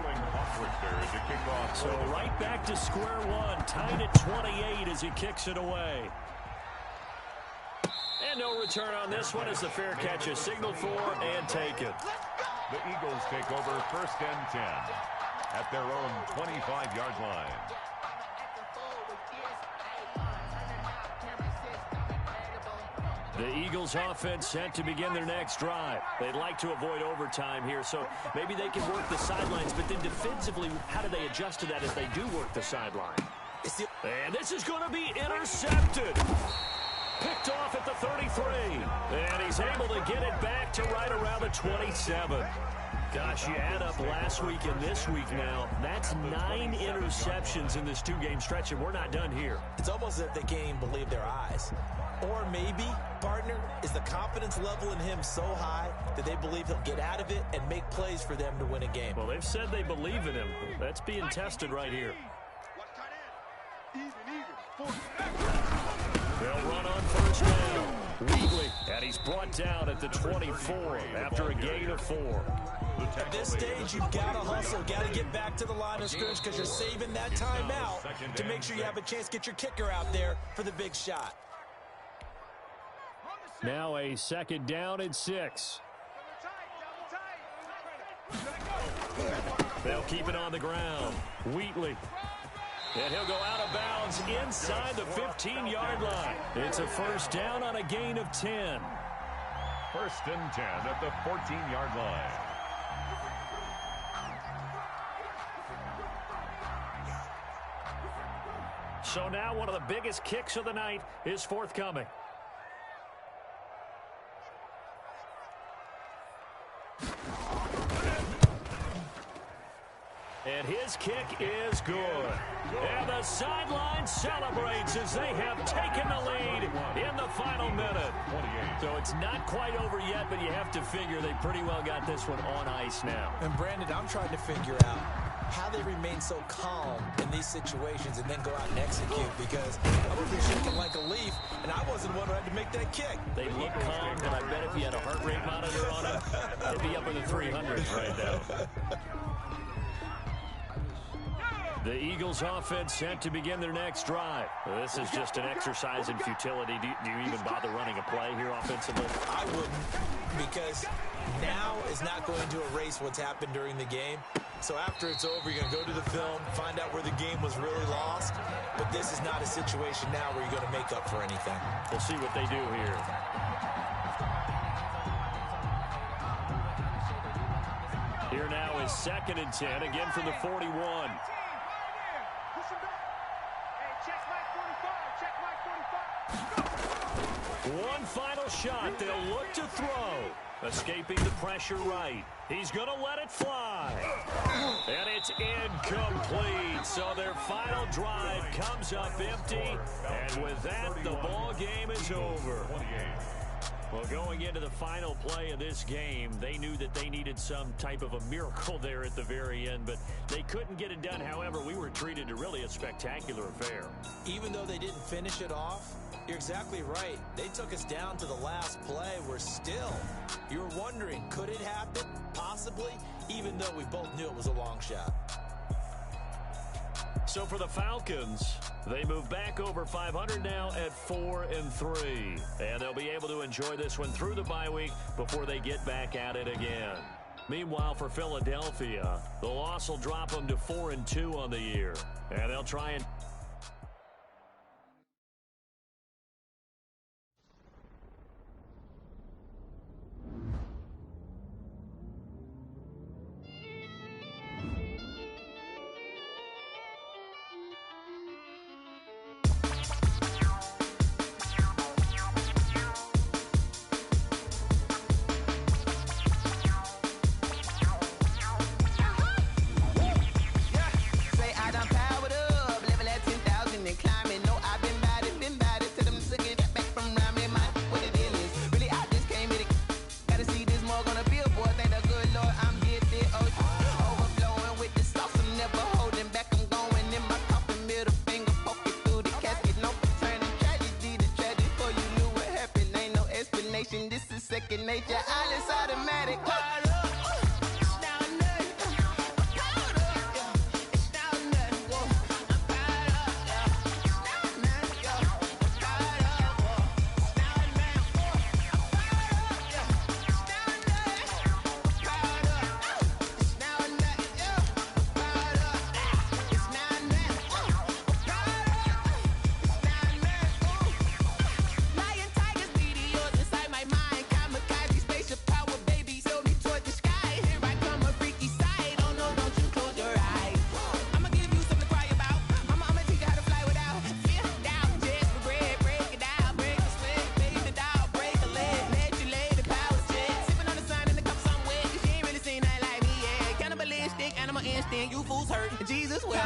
Speaker 3: So right back to square one. Tied at 28 as he kicks it away. And no return on this one as the fair catch is signaled for and taken.
Speaker 5: The Eagles take over first and 10 at their own 25-yard line.
Speaker 3: The Eagles offense set to begin their next drive. They'd like to avoid overtime here, so maybe they can work the sidelines, but then defensively, how do they adjust to that as they do work the sideline? And this is going to be intercepted. Picked off at the 33. And he's able to get it back to right around the 27. Gosh, you add up last week and this week now, that's 9 interceptions in this 2-game stretch, and we're not done here.
Speaker 6: It's almost as if they can't even believe their eyes. Or maybe, partner, is the confidence level in him so high that they believe he'll get out of it and make plays for them to win a game.
Speaker 3: Well, they've said they believe in him. That's being tested right here. They'll run on first down. Wheatley, and he's brought down at the 24 after a gain of 4.
Speaker 6: At this stage, you've got to hustle, got to get back to the line of scrimmage because you're saving that timeout to make sure you have a chance to get your kicker out there for the big shot.
Speaker 3: Now a second down and 6. They'll keep it on the ground. Wheatley. And he'll go out of bounds inside the 15-yard line. It's a first down on a gain of 10.
Speaker 5: First and 10 at the 14-yard line.
Speaker 3: So now one of the biggest kicks of the night is forthcoming. And his kick is good. And the sideline celebrates as they have taken the lead in the final minute. So it's not quite over yet, but you have to figure they pretty well got this one on ice now.
Speaker 6: And Brandon, I'm trying to figure out how they remain so calm in these situations and then go out and execute, because I'm really shaking like a leaf, and I wasn't one who had to make that kick.
Speaker 3: They look calm, but I bet if you had a heart rate monitor on it, it'd be up in the 300s right now. The Eagles offense set to begin their next drive. This is just an exercise in futility. Do you even bother running a play here offensively?
Speaker 6: I wouldn't, because now is not going to erase what's happened during the game. So after it's over, you're going to go to the film, find out where the game was really lost. But this is not a situation now where you're going to make up for anything.
Speaker 3: We'll see what they do here. Here now is 2nd and 10, again from the 41. One final shot. They'll look to throw. Escaping the pressure right. He's going to let it fly. And it's incomplete. So their final drive comes up empty. And with that, the ball game is over. Well, going into the final play of this game, they knew that they needed some type of a miracle there at the very end, but they couldn't get it done. However, we were treated to really a spectacular affair.
Speaker 6: Even though they didn't finish it off, you're exactly right. They took us down to the last play. We're still, you were wondering, could it happen? Possibly, even though we both knew it was a long shot.
Speaker 3: So for the Falcons, they move back over 500 now at 4-3. And they'll be able to enjoy this one through the bye week before they get back at it again. Meanwhile, for Philadelphia, the loss will drop them to 4-2 on the year. And they'll try and...
Speaker 1: This is second nature, all is automatic. You fools hurt. Jesus will.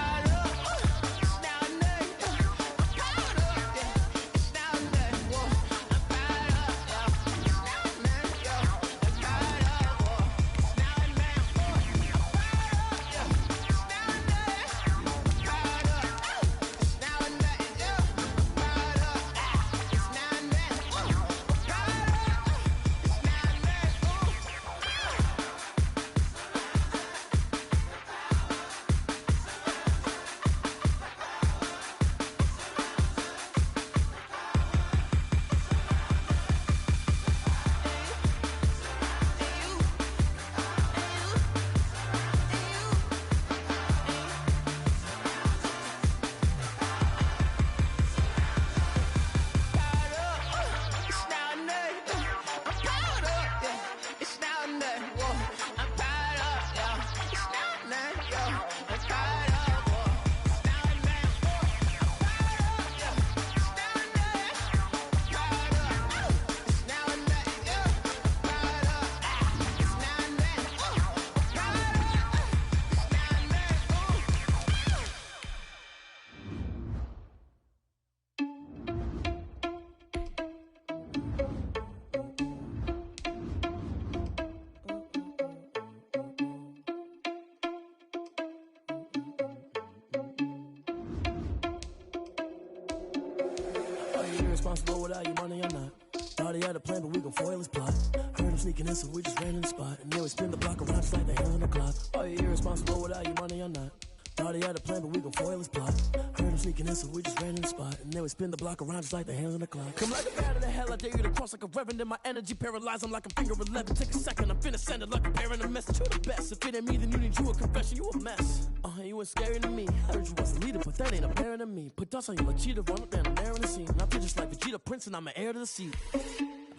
Speaker 7: Irresponsible without your money or not. Thought he had a plan, but we gon' foil his plot. Heard him sneaking in, so we just ran in the spot. And then we spin the block around just like the hell in the clock. Are you irresponsible without your money or not? Thought he had a plan, but we gon' foil his plot. Heard him sneaking in, so we just ran in the spot. And then we spin the block around just like the hands on the clock. Come like a bat of the hell, I dare you to cross like a reverend. And my energy paralyzed, I'm like I'm finger 11. Take a second, I'm finna send it like a parent a message. You the best, if it ain't me, then you need you a confession. You a mess, you ain't scary to me. Heard you was a leader, but that ain't apparent to me. Put dust on you like cheetah, run up and I'm there in the scene. And I feel just like Vegeta Prince and I'm an heir to the seat.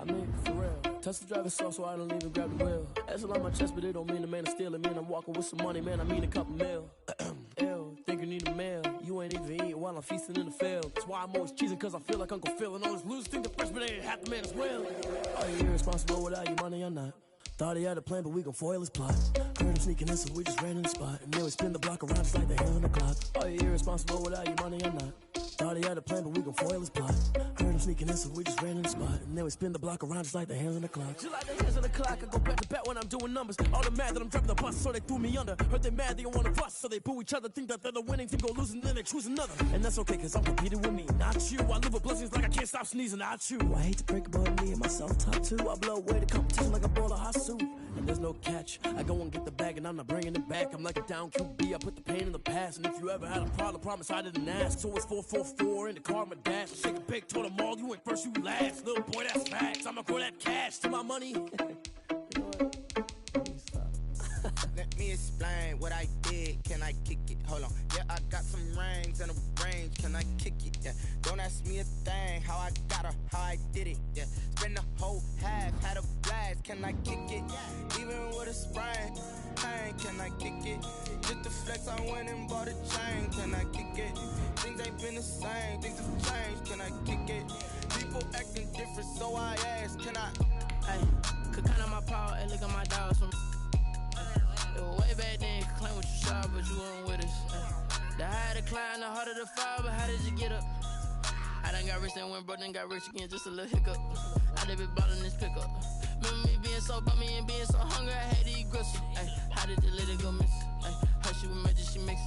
Speaker 7: I mean, for real. Tesla driver soft, so I don't even grab the wheel. That's on my chest, but it don't mean the man is stealing. Mean I'm walking with some money, man, I mean a couple mil. Ew, think you need a meal. You ain't even eating while I'm feasting in the field. That's why I'm always cheesing, cause I feel like Uncle Phil. And all those losers think the freshman ain't half the man as well. Are you irresponsible without your money or not? Thought he had a plan, but we gon' foil his plot. Heard him sneaking in, so we just ran in the spot. And then we spin the block around just like the hands on the clock. Are you irresponsible without your money or not? Thought he had a plan, but we gon' foil his plot. Heard him sneaking in, so we just ran in the spot. And then we spin the block around just like the hands on the clock. Just like the hands on the clock, I go back to back when I'm doing numbers. All the mad that I'm driving the bus, so they threw me under. Heard they mad, they don't wanna bust, so they boo each other. Think that they're the winning team, go losing, then they choose another. And that's okay, cause I'm competing with me, not you. I live with blessings like I can't stop sneezing, not you. I hate to break about me and myself top two. I blow away the competition like a bowl of hot soup. And there's no catch, I go and get the bag and I'm not bringing it back. I'm like a down QB, I put the pain in the past. And if you ever had a problem, promise I didn't ask. So it's 444 in the car, my dash. Shake a big, told them all, you ain't first, you last. Little boy, that's facts, I'ma grow that cash to my money. You know what?
Speaker 1: Let me explain what I did. Can I kick it? Hold on. Yeah, I got some rings and a range. Can I kick it? Yeah. Don't ask me a thing. How I got her, how I did it. Yeah. Spend the whole half, had a blast. Can I kick it? Even with a sprain. Pain, can I kick it? Just to flex, I went and bought a chain. Can I kick it? Things ain't been the same. Things have changed. Can I kick it? People acting different, so I ask. Can I?
Speaker 8: Hey, could count on my power and look at my dogs from. It was way back then, could claim what you saw, but you weren't with us. The higher the climb, the harder the fall, but how did you get up? I done got rich and went broke, then got rich again, just a little hiccup. I done been ballin' this pickup. Remember me being so bummy and being so hungry, I had to eat gristle. How did the lady go miss? Her she was magic, she mixed.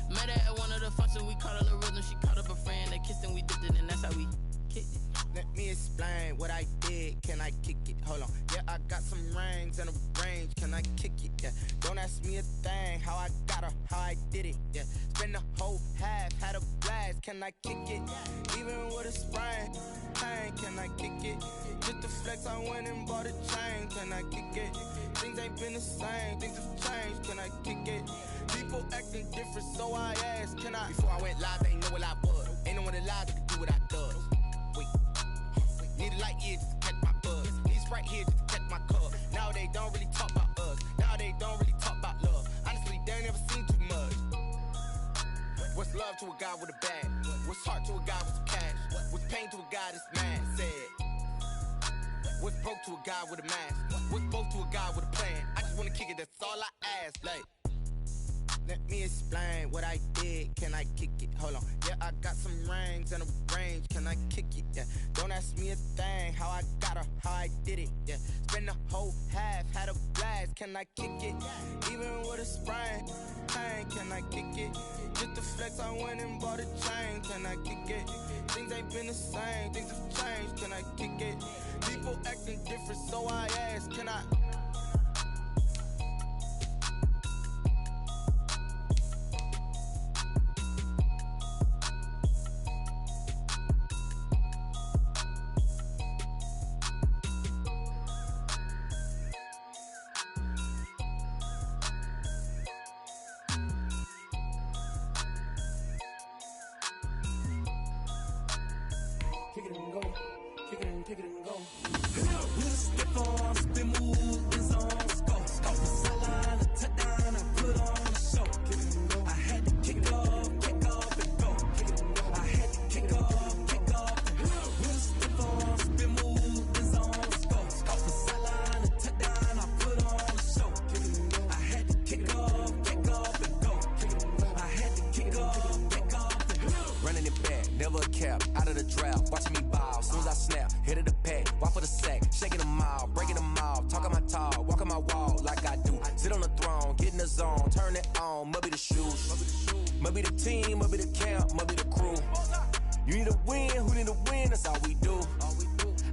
Speaker 8: Met her at one of the functions, we caught her the rhythm, she caught up a friend, they kissed and we dipped it, and that's how we kicked it.
Speaker 1: Let me explain what I did. Can I kick it? Hold on. Yeah, I got some rings and a range. Can I kick it? Yeah. Don't ask me a thing. How I got her, how I did it. Yeah. Spend the whole half, had a blast. Can I kick it? Even with a sprain. Pain, can I kick it? Just to flex, I went and bought a chain. Can I kick it? Things ain't been the same. Things have changed. Can I kick it? People acting different, so I asked. Can I? Before I went live, they ain't know what I was. Ain't no one alive that could do what I does. Wait. Need a light here just to catch my buzz. Need Sprite here just to catch my cup. Now they don't really talk about us. Now they don't really talk about love. Honestly, they ain't never seen too much. What's love to a guy with a bag? What's heart to a guy with some cash? What's pain to a guy that's mad? Said. What's broke to a guy with a mask? What's broke to a guy with a plan? I just wanna kick it, that's all I ask. Like, let me explain what I did. Can I kick it? Hold on. Yeah, I got some rings and a range. Can I kick it? Yeah. Don't ask me a thing. How I got her, how I did it. Yeah. Spend the whole half, had a blast. Can I kick it? Even with a sprain. Pain, can I kick it? Just to flex, I went and bought a chain. Can I kick it? Things ain't been the same. Things have changed. Can I kick it? People acting different, so I ask. Can I?
Speaker 7: Kick it and go. Kick it and go.
Speaker 9: With a stiff on, spin move, in zone, go. Off the sideline, a touchdown, I put on a show. Kick it and go. I had to kick off and go. Kick it and go. I had to kick off and go. With a stiff on, spin move, in zone, go. Off the sideline, a touchdown, I put on a show. Kick it and go. I had to kick off and go. Kick it and go. I had to kick off and go.
Speaker 10: Running it back, never a cap, out of the draft, watching me ball, soon as I snap, hit of the pack, walk for the sack, shaking them all, breaking them off, talking my talk, walking my wall like I do, sit on the throne, get in the zone, turn it on, must be the shoes, must be the team, must be the camp, must be the crew, you need a win, who need a win, that's all we do,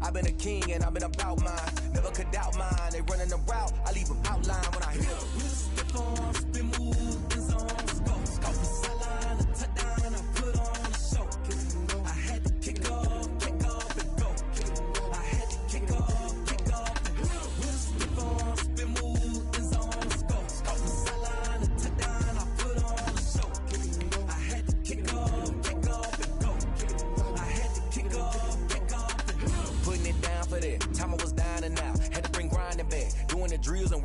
Speaker 10: I've been a king and I've been about mine, never could doubt mine, they running the route, I leave them outline when I hit them.
Speaker 9: With a stiff on, spin move, in zone, go.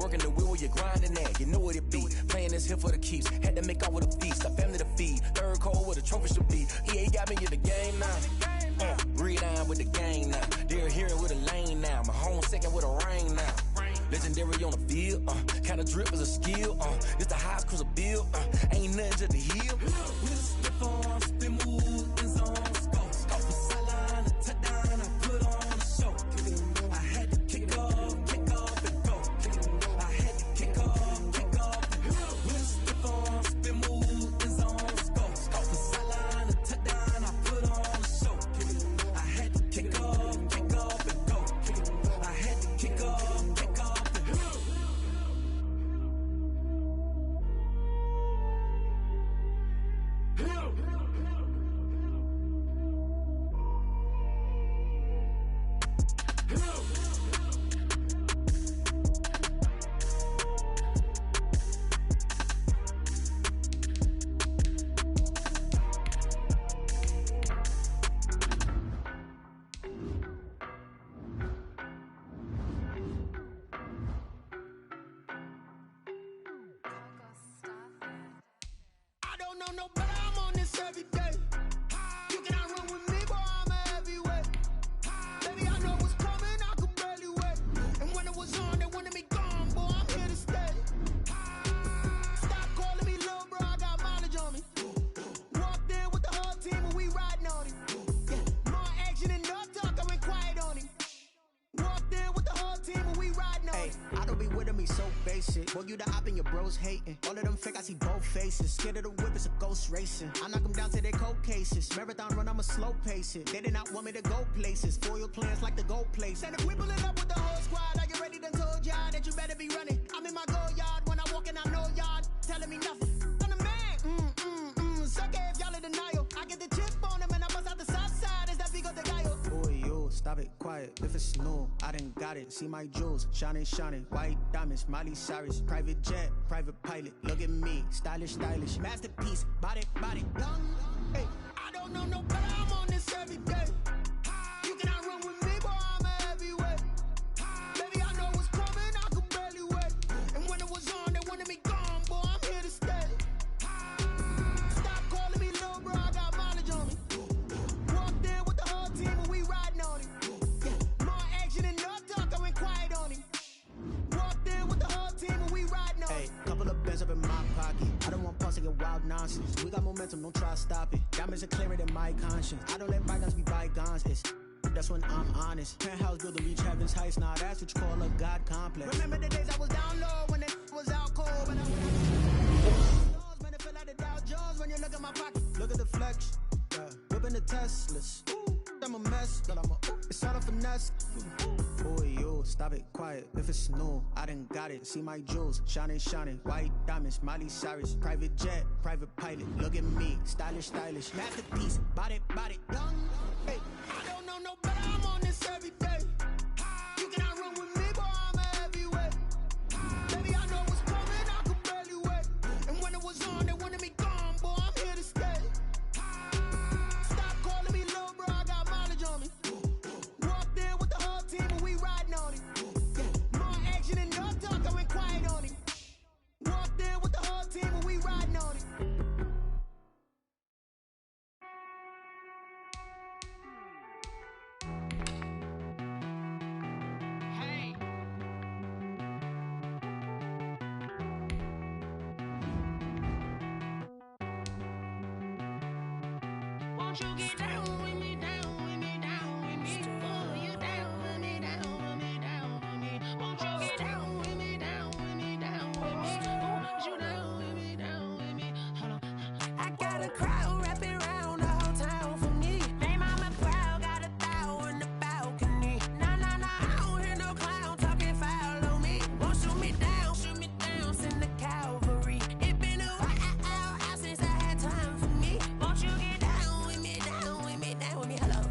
Speaker 10: working the wheel where you're grinding at. You know what it be. Playing this here for the keeps. Had to make out with a feast. A family to feed. Third cold where the trophy should be. EA got me in the game now. Read on with the game now. They're hearing with a lane now. My home second with a rain now. Legendary on the field. Kinda drip is a skill. It's the highest cruiser bill. Ain't nothing just to heal.
Speaker 9: With a stiff on, spin move, and zone, scope. Off the sideline, a touchdown, I put on a show. I had to kick off and go. I had to kick off and go. With a stiff on, spin move, and zone, scope. Off the sideline, a touchdown, I put on a show. I had to kick off and go. I had to kick off and go.
Speaker 11: No, but I'm on this every day. You cannot run with me, boy, I'm a heavyweight. Baby, I know what's coming, I could barely wait. And when it was on, they wanted me gone, boy, I'm here to stay. Stop calling me little bro, I got mileage on me. Walked in with the whole team and we riding on him. Yeah, more action and no talk, I went quiet on him. Walked in with the whole team and we riding on him.
Speaker 1: I don't be with me so basic. Boy, you the op and your bros hating. All of them fake, I see both faces. Scared of the whip, it's a ghost racing. I knock them down to their cold cases. Marathon run, I'ma slow pace it. They did not want me to go places. Foil plans like the gold place. And if we pulling up with the whole squad, are you ready? Done told y'all that you better be running. I'm in my go yard. When I walk in, I know y'all telling me nothing. I'm the man. Suck it if y'all in denial. I get the chip on them and I bust out the south side. Is that Vigo de Gallo? Boy, yo, stop it, quiet. If it's new, I done got it. See my jewels, shining. White diamonds, Miley Cyrus. Private jet, private pilot. Look at me, stylish. Masterpiece, body, young. Hey, I don't know no better, I'm on this every day. You cannot run with me, boy, I'm a heavyweight. Baby, I know what's coming, I could barely wait. And when it was on, they wanted me gone, boy, I'm here to stay. Stop calling me little bro, I got mileage on me. Walked in with the whole team and we riding on him. Yeah, more action and no talk, I went quiet on him. Walked in with the whole team and we riding on him. Hey, couple of bands up in my pocket. I don't want pause to get wild nonsense. We got momentum, don't try to stop it. Diamonds are clearer than my conscience. I don't let bygones be bygones. That's when I'm honest. Penthouse build to reach heaven's heights. Nah, that's what you call a God complex. Remember the days I was down low when it was out cold. But man, it feel like the Dow Jones when you look at my pocket. Look at the flex. Whipping the Teslas. I'm a mess, but it's all a finesse. Boy, yo, stop it, quiet. If it's new, I done got it. See my jewels, shining. White diamonds, Miley Cyrus. Private jet, private pilot. Look at me, stylish. Masterpiece, body, young. Hey, I don't know no better, I'm on this every day. You cannot run with me, boy, I'm a heavyweight. Baby, I know what's coming, I could barely wait. And when it was on, they wanted me gone, boy, I'm here to stay. Stop calling me little bro, I got mileage on me. Walked in with the whole team and we riding on him. Yeah, more action and no talk, I went quiet on him. Walked in with the whole team and we riding on him.
Speaker 8: Won't you get down with me, down with me, down with me? Oh, you down with me, down with me, down with me. Won't you get down with me, down with me, down with me? Oh, you down with me, down with me? Hold on. I got a crowd wrapping around the whole town for me. Name on my proud, got a thou in the balcony. Nah, I don't hear no clown talking foul on me. Won't shoot me down, send the cavalry. It been a while since I had time for me. Won't you get down with me, down with me, down with me? Hello.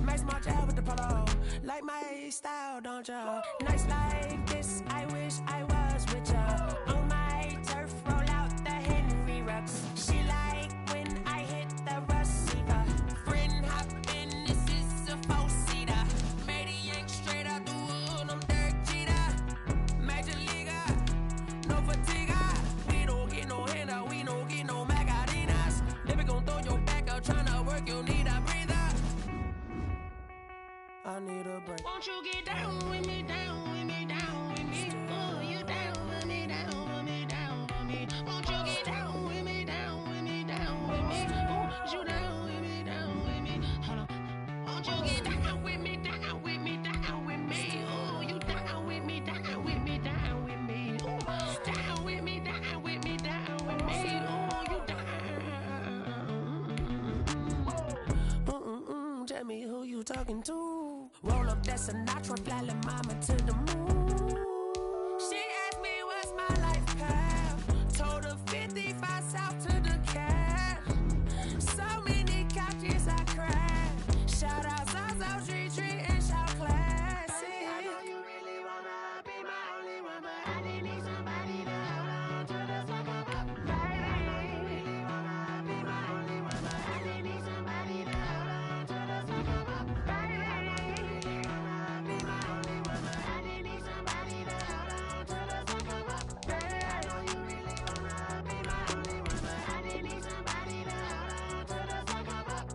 Speaker 8: Max March out with the polo. Like my style, don't ya? Nights like this, I wish I was with ya. On my turf, roll out the Henry Rux. She like when I hit the receiver. Friend hop in, this is a four-seater. Made a yank straight out the wood, I'm Derek Jeter. Major leaguer,
Speaker 7: talking to. Roll up that Sinatra, fly like mama to the moon. She asked me what's my life path. Told her 55 south to the cab. So many couches I cried. Shout out Zazo, Tree, and shout classic. I know you really wanna be my only one, but I didn't need somebody to hold on to the second up. Baby, I know you really wanna be my only one, but I didn't need somebody to hold on to the second up. Baby, I know you really wanna be my only one, but I didn't need somebody to hold on to the second up. Baby, I know you really wanna be my only one, but I didn't need somebody to hold on to the second up.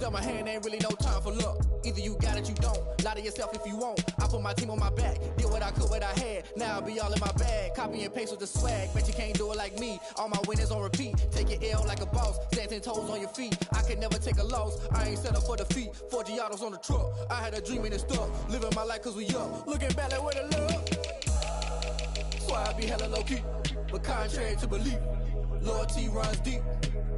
Speaker 12: dealt my hand, ain't really no time for luck. Either you got it, you don't. Lie to yourself if you won't. I put my team on my back, did what I could, what I had. Now I'll be all in my bag. Copy and paste with the swag. Bet you can't do it like me. All my winners on repeat. Take your L like a boss. Stand 10 toes on your feet. I can never take a loss. I ain't set up for defeat. 4 Giottos on the truck. I had a dream and it's stuck. Living my life cause we up. Looking back like where the love. So I be hella low key. But contrary to belief, loyalty runs deep.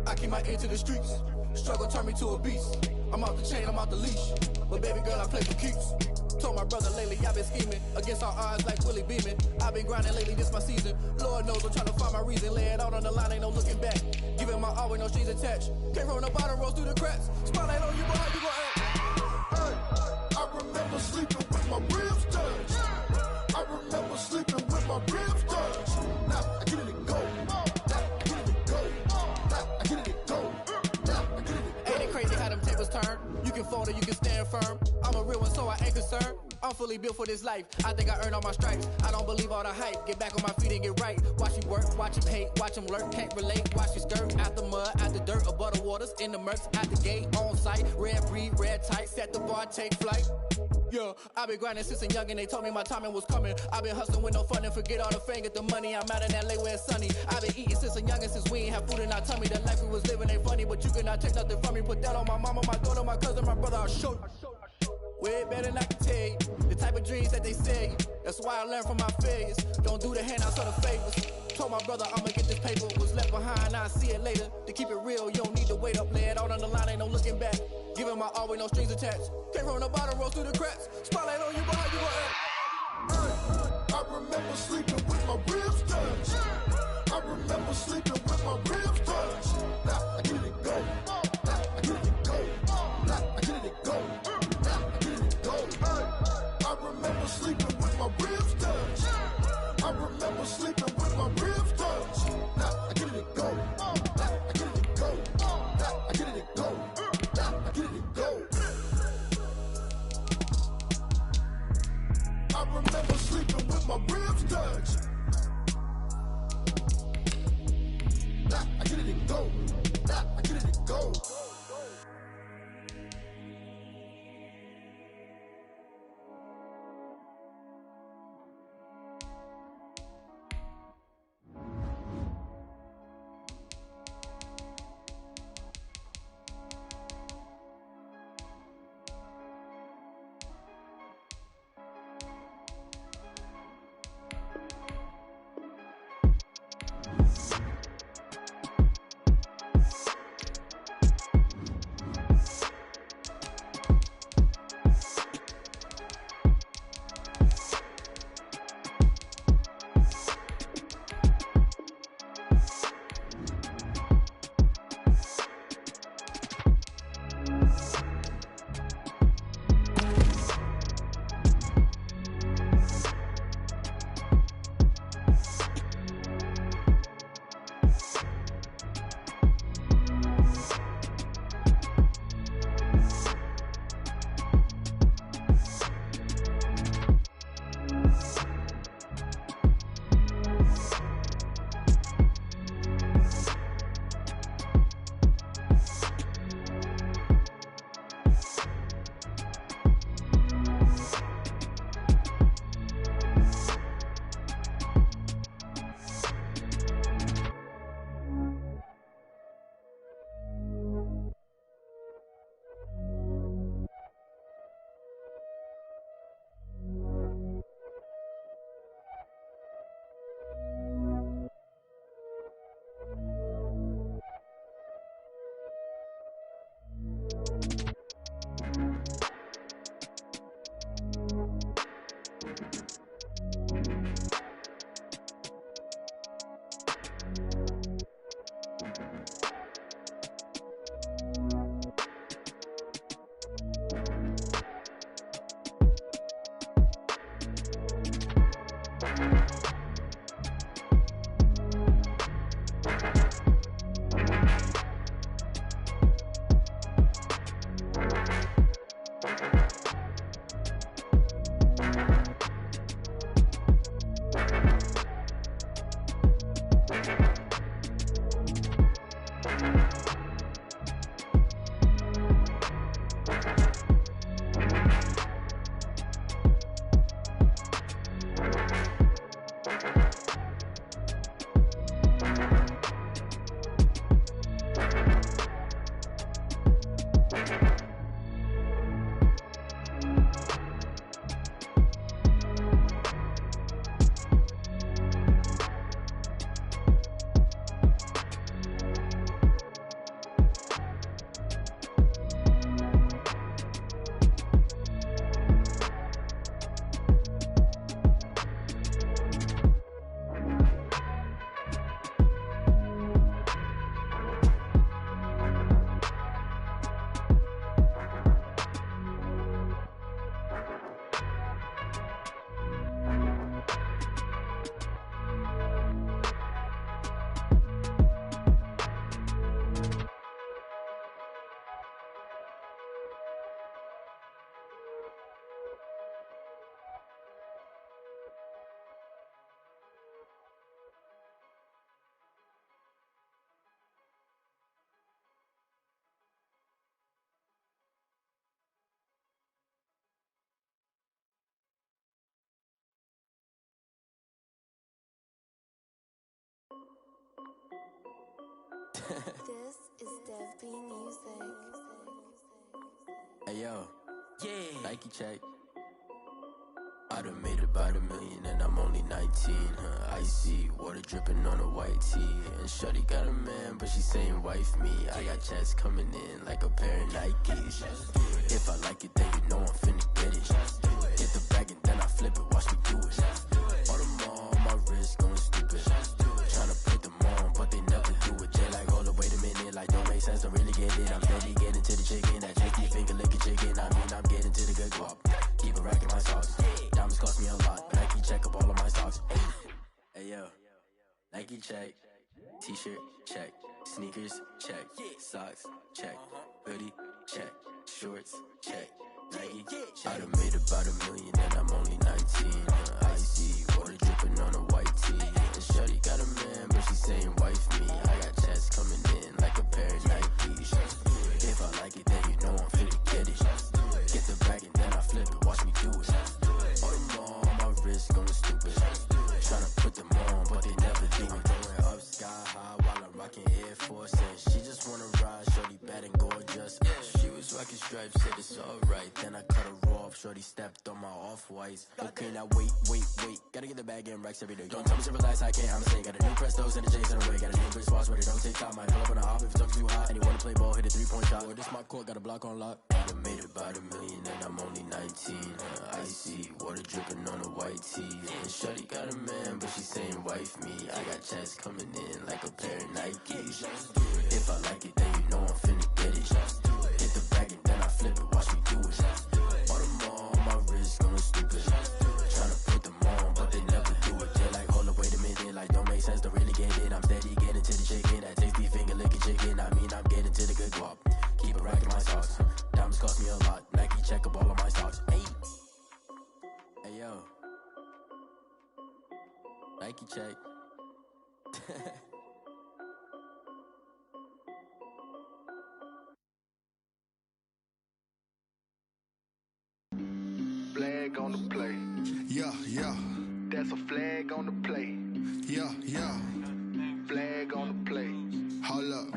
Speaker 12: I keep my ear to the streets. Struggle turned me to a beast. I'm off the chain, I'm off the leash. But baby girl, I play for keeps. Told my brother lately, I've been scheming. Against all odds like Willie Beeman. I've been grinding lately, this my season. Lord knows I'm trying to find my reason. Lay it out on the line, ain't no looking back. Giving my all with no strings attached. Came from the bottom, rose through the cracks. Spotlight on you, boy, how you gon' act?
Speaker 13: Hey, I remember sleeping with my ribs touched. I remember sleeping with my ribs touched. Now I get it and go. Now I get it and go. Now I get it and go. Now I get it and go.
Speaker 12: Ain't it crazy how them tables turn? You can fold or you can stand firm. I'm a real one, so I ain't concerned. I'm fully built for this life. I think I earned all my stripes. I don't believe all the hype. Get back on my feet and get right. Watch you work, watch him hate, watch him lurk. Can't relate, watch you skirt. Out the mud, out the dirt, above the waters, in the murks, out the gate, on site. Red breed, red tight, set the bar, take flight. Yeah, I been grinding since a young and they told me my timing was coming. I been hustling with no fun and forget all the fame, get the money. I'm out in LA where it's sunny. I been eating since a young and since we ain't have food in our tummy. The life we was living ain't funny, but you cannot take nothing from me. Put that on my mama, my daughter, my cousin, my brother, I'll show you. Way better than I can tell you. The type of dreams that they say. That's why I learned from my failures. Don't do the handouts or the favors. Told my brother I'ma get this paper. Was left behind, I'll see it later. To keep it real, you don't need to wait up. Lay it out on the line, ain't no looking back. Giving my all with no strings attached. Came from the bottom, rose through the cracks. Spotlight on you, boy, how you gon' act?
Speaker 13: I remember sleeping with my ribs touched. I remember sleeping with my ribs touched. Now I get it and go. Now I get it and go. Now I get it and go. Now I get it and go. I remember sleeping with my ribs touched. I remember sleeping with my ribs touched. Now I get it and go. Now I get it and go. Now I get it and go. Now I get it and go. I remember sleeping with my ribs touched. Now I get it and go. Now I get it and go.
Speaker 14: This is Dev B Music.
Speaker 15: Hey yo, yeah. Nike check. I done made about $1 million and I'm only 19. Icy water dripping on a white tee. And shorty got a man, but she saying wife me. I got checks coming in like a pair of Nikes. If I like it, then you know I'm finna get it. Get the bag and then I flip it. Watch me do it. All them on my wrist going stupid. Tryna put them on, but they never do it. They like, hold up, wait a minute. Like, don't make sense, don't really get it. I'm steady getting to the chicken. That tricky finger licking chicken. I mean, I'm getting to the good guap. Keep a rack in my socks. Diamonds cost me a lot, but Nike check up all of my stocks. Hey yo, Nike check. T-shirt check. Sneakers check. Socks check. Hoodie check. Shorts check. Nike I done made about $1 million and I'm only 19. Icy water dripping on a white tee. And shorty got a man, but she saying wife me. I got checks coming in like a pair of Nikes. If I like it, then you know I'm finna get it. Get the bag and then I flip it. Watch me do it. All them on my wrist going stupid. Tryna put them on, but they never do it. Going up sky high while I'm rocking Air Force. And she just wanna ride, shorty bad and gorgeous. She was rocking stripes, said it's alright. Then I cut her off, shorty stepped on my off-whites. Okay, now wait. Gotta get the bag and racks every day. Don't tell me to relax, I can't, I'm saying. Got a new Prestos and a J's in the way. Got a new bitch boss, but it don't take time. Might pull up on a hop if it's too hot. And you wanna play ball, hit a 3-point shot. Or this my court, got a block on lock. I done made about $1 million and I'm only 19. Icy water dripping on a white tee. And shorty got a man, but she saying wife me. I got checks coming in like a pair of Nikes. If I like it, then you know I'm finna get it. Hit the bag and then I flip it. Watch me do it. All them on my wrist going stupid. Tryna put them on, but they never do it. They're like, hold up, wait a minute. Like, don't make sense, don't really get it. I'm steady getting to the chicken. That tasty finger licking chicken. I mean, I'm getting to the good guap. Keep a rack in my socks. Diamonds cost me a lot. Nike check up all of my stocks. Hey yo, Nike check.
Speaker 13: Flag on the play. Yeah. That's a flag on the play. Yeah. Flag on the play. Hold up.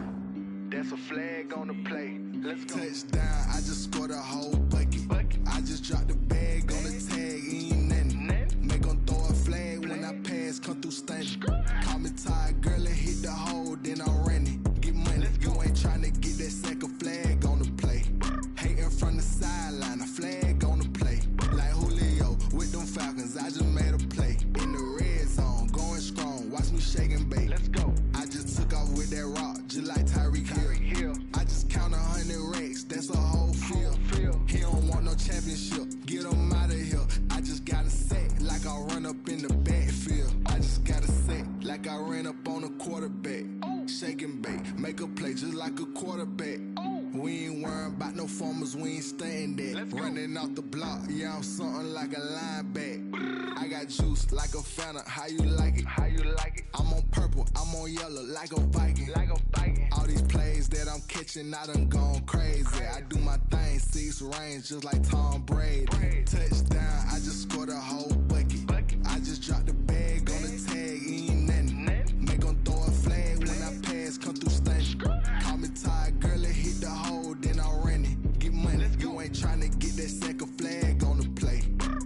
Speaker 13: That's a flag on the play. Let's go. Touchdown, I just scored a whole bucket. I just dropped the bag on the tag, ain't nothing. Make them throw a flag when I pass, come through stunning. Call me tired, girl, and hit the hole, then I'm running. Get money, you ain't tryna get that second flag on the play. Hating from the sideline, a flag on the play. Like Julio with them Falcons, I just made a play. In the red zone, going strong, watch me shake and bake. Let's go. I just took off with that rock, just like Tyreek Hill. I just count 100 racks, that's a whole field. He don't want no championship, get him out of here. I just got a set, like I run up in the backfield. I just got a set, like I ran up on a quarterback. Shake and bake, make a play just like a quarterback. We ain't worrying about no formers, we ain't staying there. Running off the block, yeah, I'm something like a lineback. I got juice like a Fanta, how you like it? I'm on purple, I'm on yellow, like a Viking. All these plays that I'm catching, I done gone crazy. I do my thing, 6 range, just like Tom Brady. Touchdown, I just scored a whole bucket. I just dropped the bag on the tag, ain't nothing. Make them throw a flag when I pass, come through stunning. Call me tired, girl, and hit the hole, then I'm running. Get money, you ain't tryna get that second flag on the play.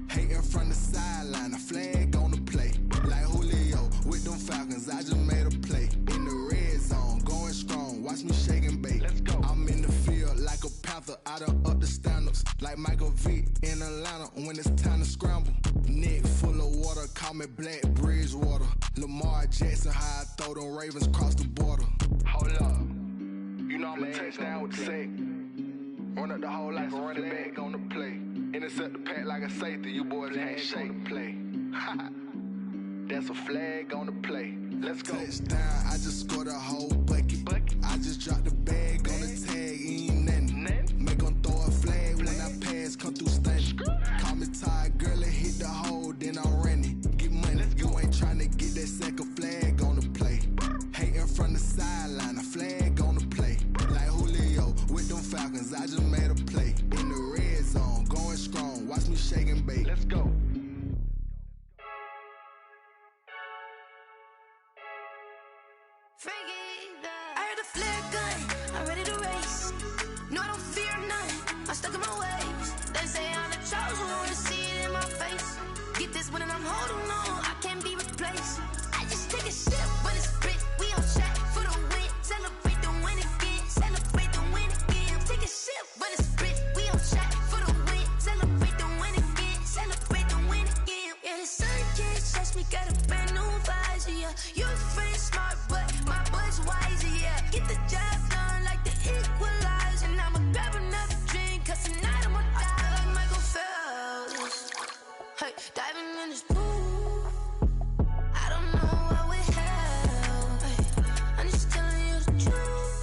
Speaker 13: Hating from the sideline, a flag on the play. Like Julio with them Falcons, I just made a play. In the red zone, going strong, watch me shake and bake. Let's go. I'm in the field like a Panther, I done up the standards. Like Michael Vick in Atlanta when it's time to scramble. Neck full of water, call me Black Bridgewater. Lamar Jackson, how I throw them Ravens cross the border. Hold up. You know I'm a touchdown with the sack. Run up the whole like a running back on the play. Intercept the pack like a safety, you boys ain't shake the play. That's a flag on the play. Let's go. Touchdown, I just scored a whole bucket. I just dropped the bag on the tag, ain't nothing. Make them throw a flag when I pass, come through stunning. Call me tired, girl, and hit the hole, then I'm running. Get money, you ain't tryna get that second flag on the play. Hating from the sideline, a flag on the play. Like Julio with them Falcons, I just made a play. In the red zone, going strong, watch me shake and bake. Let's go.
Speaker 14: I heard the
Speaker 16: I'm holding on, I can't be replaced. I just take a sip when it's spit. We on track for the win. Celebrate the win again. Celebrate the win again. Take a sip when it's spit. We on track for the win. Celebrate the win again. Celebrate the win again. Yeah, the sun can't touch me. Got a brand new visor. Yeah, your friend smart, but my boy's wiser. Yeah, get the job done like the equalizer. And I'ma grab another drink, 'cause tonight I'ma die like Michael Phelps. Hey, diving in this pool. I don't know what would help. Hey, I'm just telling you the truth.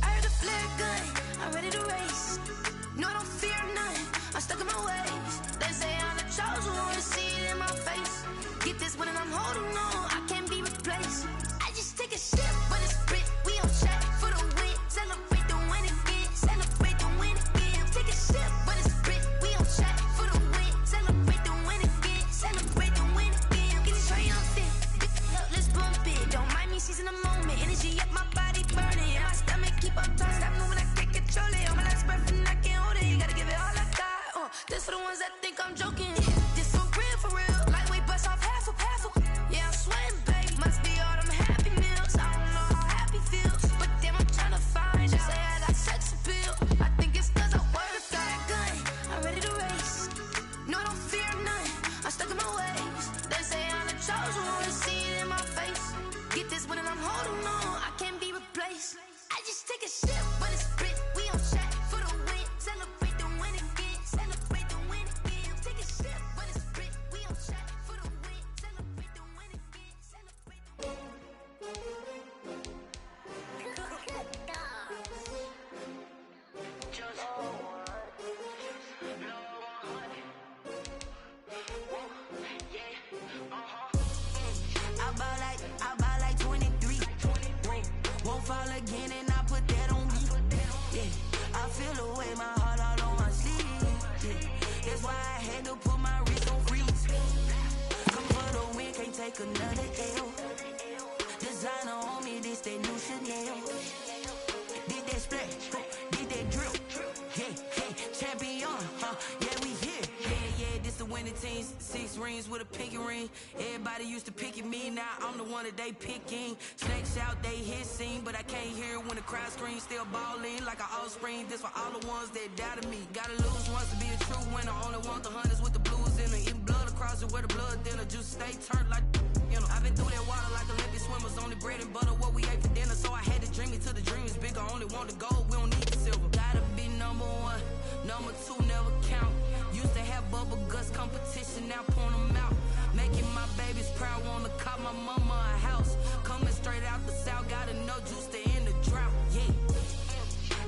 Speaker 16: I heard a flare gun, I'm ready to race. No, I don't fear none, I'm stuck in my ways. They say I'm the chosen one, see it in my face. Get this one and I'm holding on, I can't be replaced. I just take a sip when it's spit. We on track for the win. Celebrate the win again. Celebrate the win again. Take a sip when it's spit. We on track for the win. Celebrate the win again. Celebrate the win again. Get it triumphant. Let's bump it. Don't mind me seizing the moment. Energy up my body burning. And my stomach keep up turn. Stop moving, I can't control it. On my last breath and I can't hold it. You gotta give it all I got. This for the ones that think I'm joking. This for real, for real. Lightweight bust off half a. Yeah, I'm sweating, baby. Must be all them happy meals. I don't know how happy feels, but damn, I'm trying to find you. Say I got sex appeal. I think it's 'cause I work a fat gun. I'm ready to race. No, I don't fear none. I'm stuck in my ways. They say I'm the chosen one, see it in my face. Get this one and I'm holding on. I can't be replaced. I just take a sip when it's spit. We on track for the win. Celebrate the win again. Celebrate the win again. Take a sip when it's spit. We on track for the win. Celebrate the win again. Celebrate the win. I buy like 23. Won't fall again and I put that on me. Yeah, I feel the way, my heart all on my sleeve. Yeah, that's why I had to put my wrist on freeze. Come for the win, can't take another L. Designer on me, this that new Chanel. Did that splash, did that drill. Yeah, champion, yeah, we here. Yeah, this the winning team. 6 rings with a pinky ring. Everybody used to pick at me, now I'm the one that they picking. Snakes out, they hit scene, but I can't hear when the crowd screams. Still balling like an offspring. This for all the ones that doubted me. Gotta lose once to be a true winner. Only want the hunters with the blues in it. Eating blood across it where the blood thinner. Juice stay turned like, you know. I've been through that water like Olympic swimmers. Only bread and butter, what we ate for dinner. So I had to dream it till the dream is bigger. Only want the gold, we don't need the silver. Gotta be number 1, number 2 never count. Used to have bubble guts competition, now point them out. Making my babies proud, wanna cop my mama a house. Coming straight out the south, gotta know juice to end the drought. Yeah,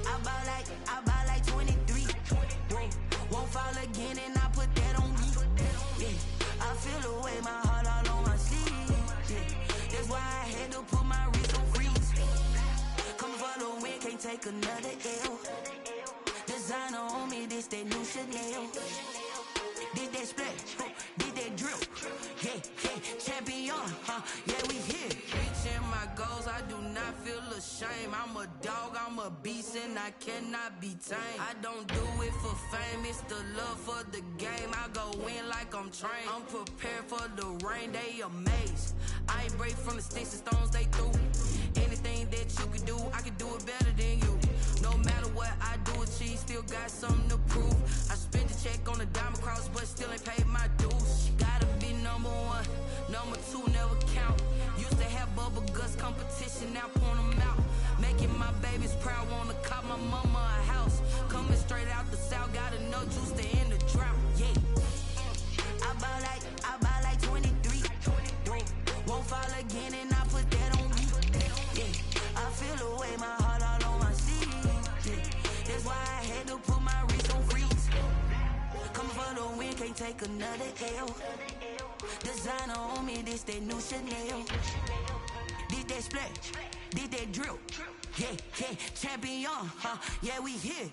Speaker 16: I buy like 23. Won't fall again and I put that on me. Yeah, I feel the way, my heart all on my sleeve. Yeah, that's why I had to put my wrist on freeze. Come for the win, can't take another L. Designer on me, this that new Chanel. Did that splash, did that drill. Yeah, champion, yeah, we here. Reaching my goals, I do not feel ashamed. I'm a dog, I'm a beast, and I cannot be tamed. I don't do it for fame, it's the love for the game. I go in like I'm trained. I'm prepared for the rain, they amazed. I ain't break from the sticks and stones they threw. Anything that you can do, I can do it better than you. No matter what I do, achieve, still got something to prove. I spent the check on the diamond cross, but still ain't paid my dues. Gotta be number 1, number 2 never count. Used to have bubble guts competition, now point them out. Making my babies proud, wanna cop my mama a house. Coming straight out the south, gotta know juice to end the drought. Yeah, I buy like 23. Won't fall again and I put that on me. Yeah, I feel the way, my heart all on my sleeve. Yeah, that's why I had to put my wrist on freeze. Come for the win, can't take another L. Designer on me, this that new Chanel. Did that splash, did that drill. Yeah, champion, yeah, we here.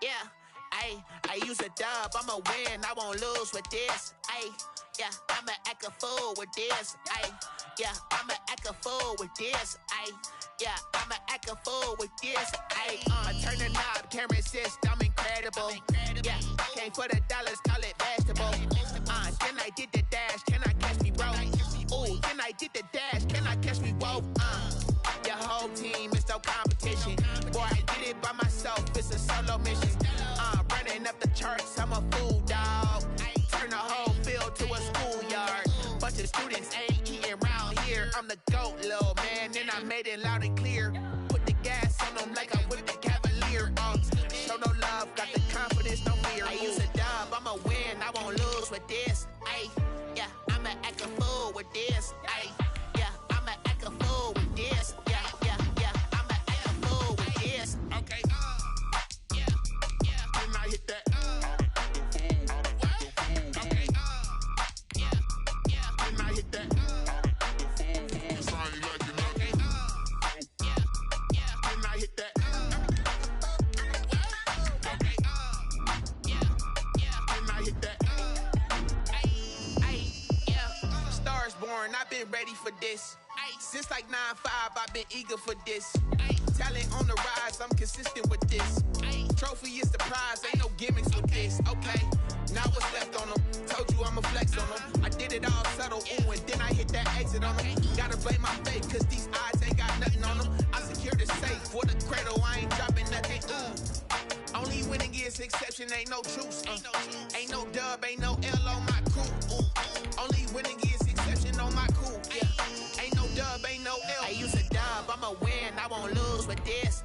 Speaker 17: Yeah, I use a dub, I'ma win, I won't lose with this. Yeah, I'ma act a fool with this. Yeah, I'ma act a fool with this. Yeah, I'ma act a fool with this. Turn the knob, can't resist, I'm incredible. Yeah, came for the dollars, call it vegetable. Then I did the dash, can I catch me, bro? Ooh, then I did the dash, can I catch me, whoa? Your whole team is no competition. Boy, I did it by myself, it's a solo mission. Running up the charts, I'm a fool, dog. Turn the whole field to a schoolyard. Bunch of students ain't eating round here. I'm the GOAT, little man, and I made it loud and clear. Put the gas on them like I'm with the Cavalier. Show no love, got the confidence, no fear. I use a dub, I'ma win, I won't lose with this. Yeah, I'ma act a fool with this. Yeah, I'ma act a fool with this. Yeah, I'ma act a fool with this. Okay, Can I hit that? Okay, Can I hit that? Sound like you know. Okay, Can I hit that? Okay, Can I hit that? Stars born, I've been ready for this. Since like 9-5, I've been eager for this. Talent on the rise, I'm consistent with this. Trophy is the prize, ain't no gimmicks with this. Okay, now what's left on them? Told you I'ma flex on them. I did it all subtle, ooh, and then I hit that exit on them. Gotta blame my faith, cause these odds ain't got nothing on them. I secure the safe for the cradle, I ain't dropping nothing, ooh. Only winning is exception, ain't no truce. Ain't no dub, ain't no L on my crew. Only winning is exception on my crew. Yeah, ain't no dub, ain't no L. I use a dub, I'ma win, I won't lose with this.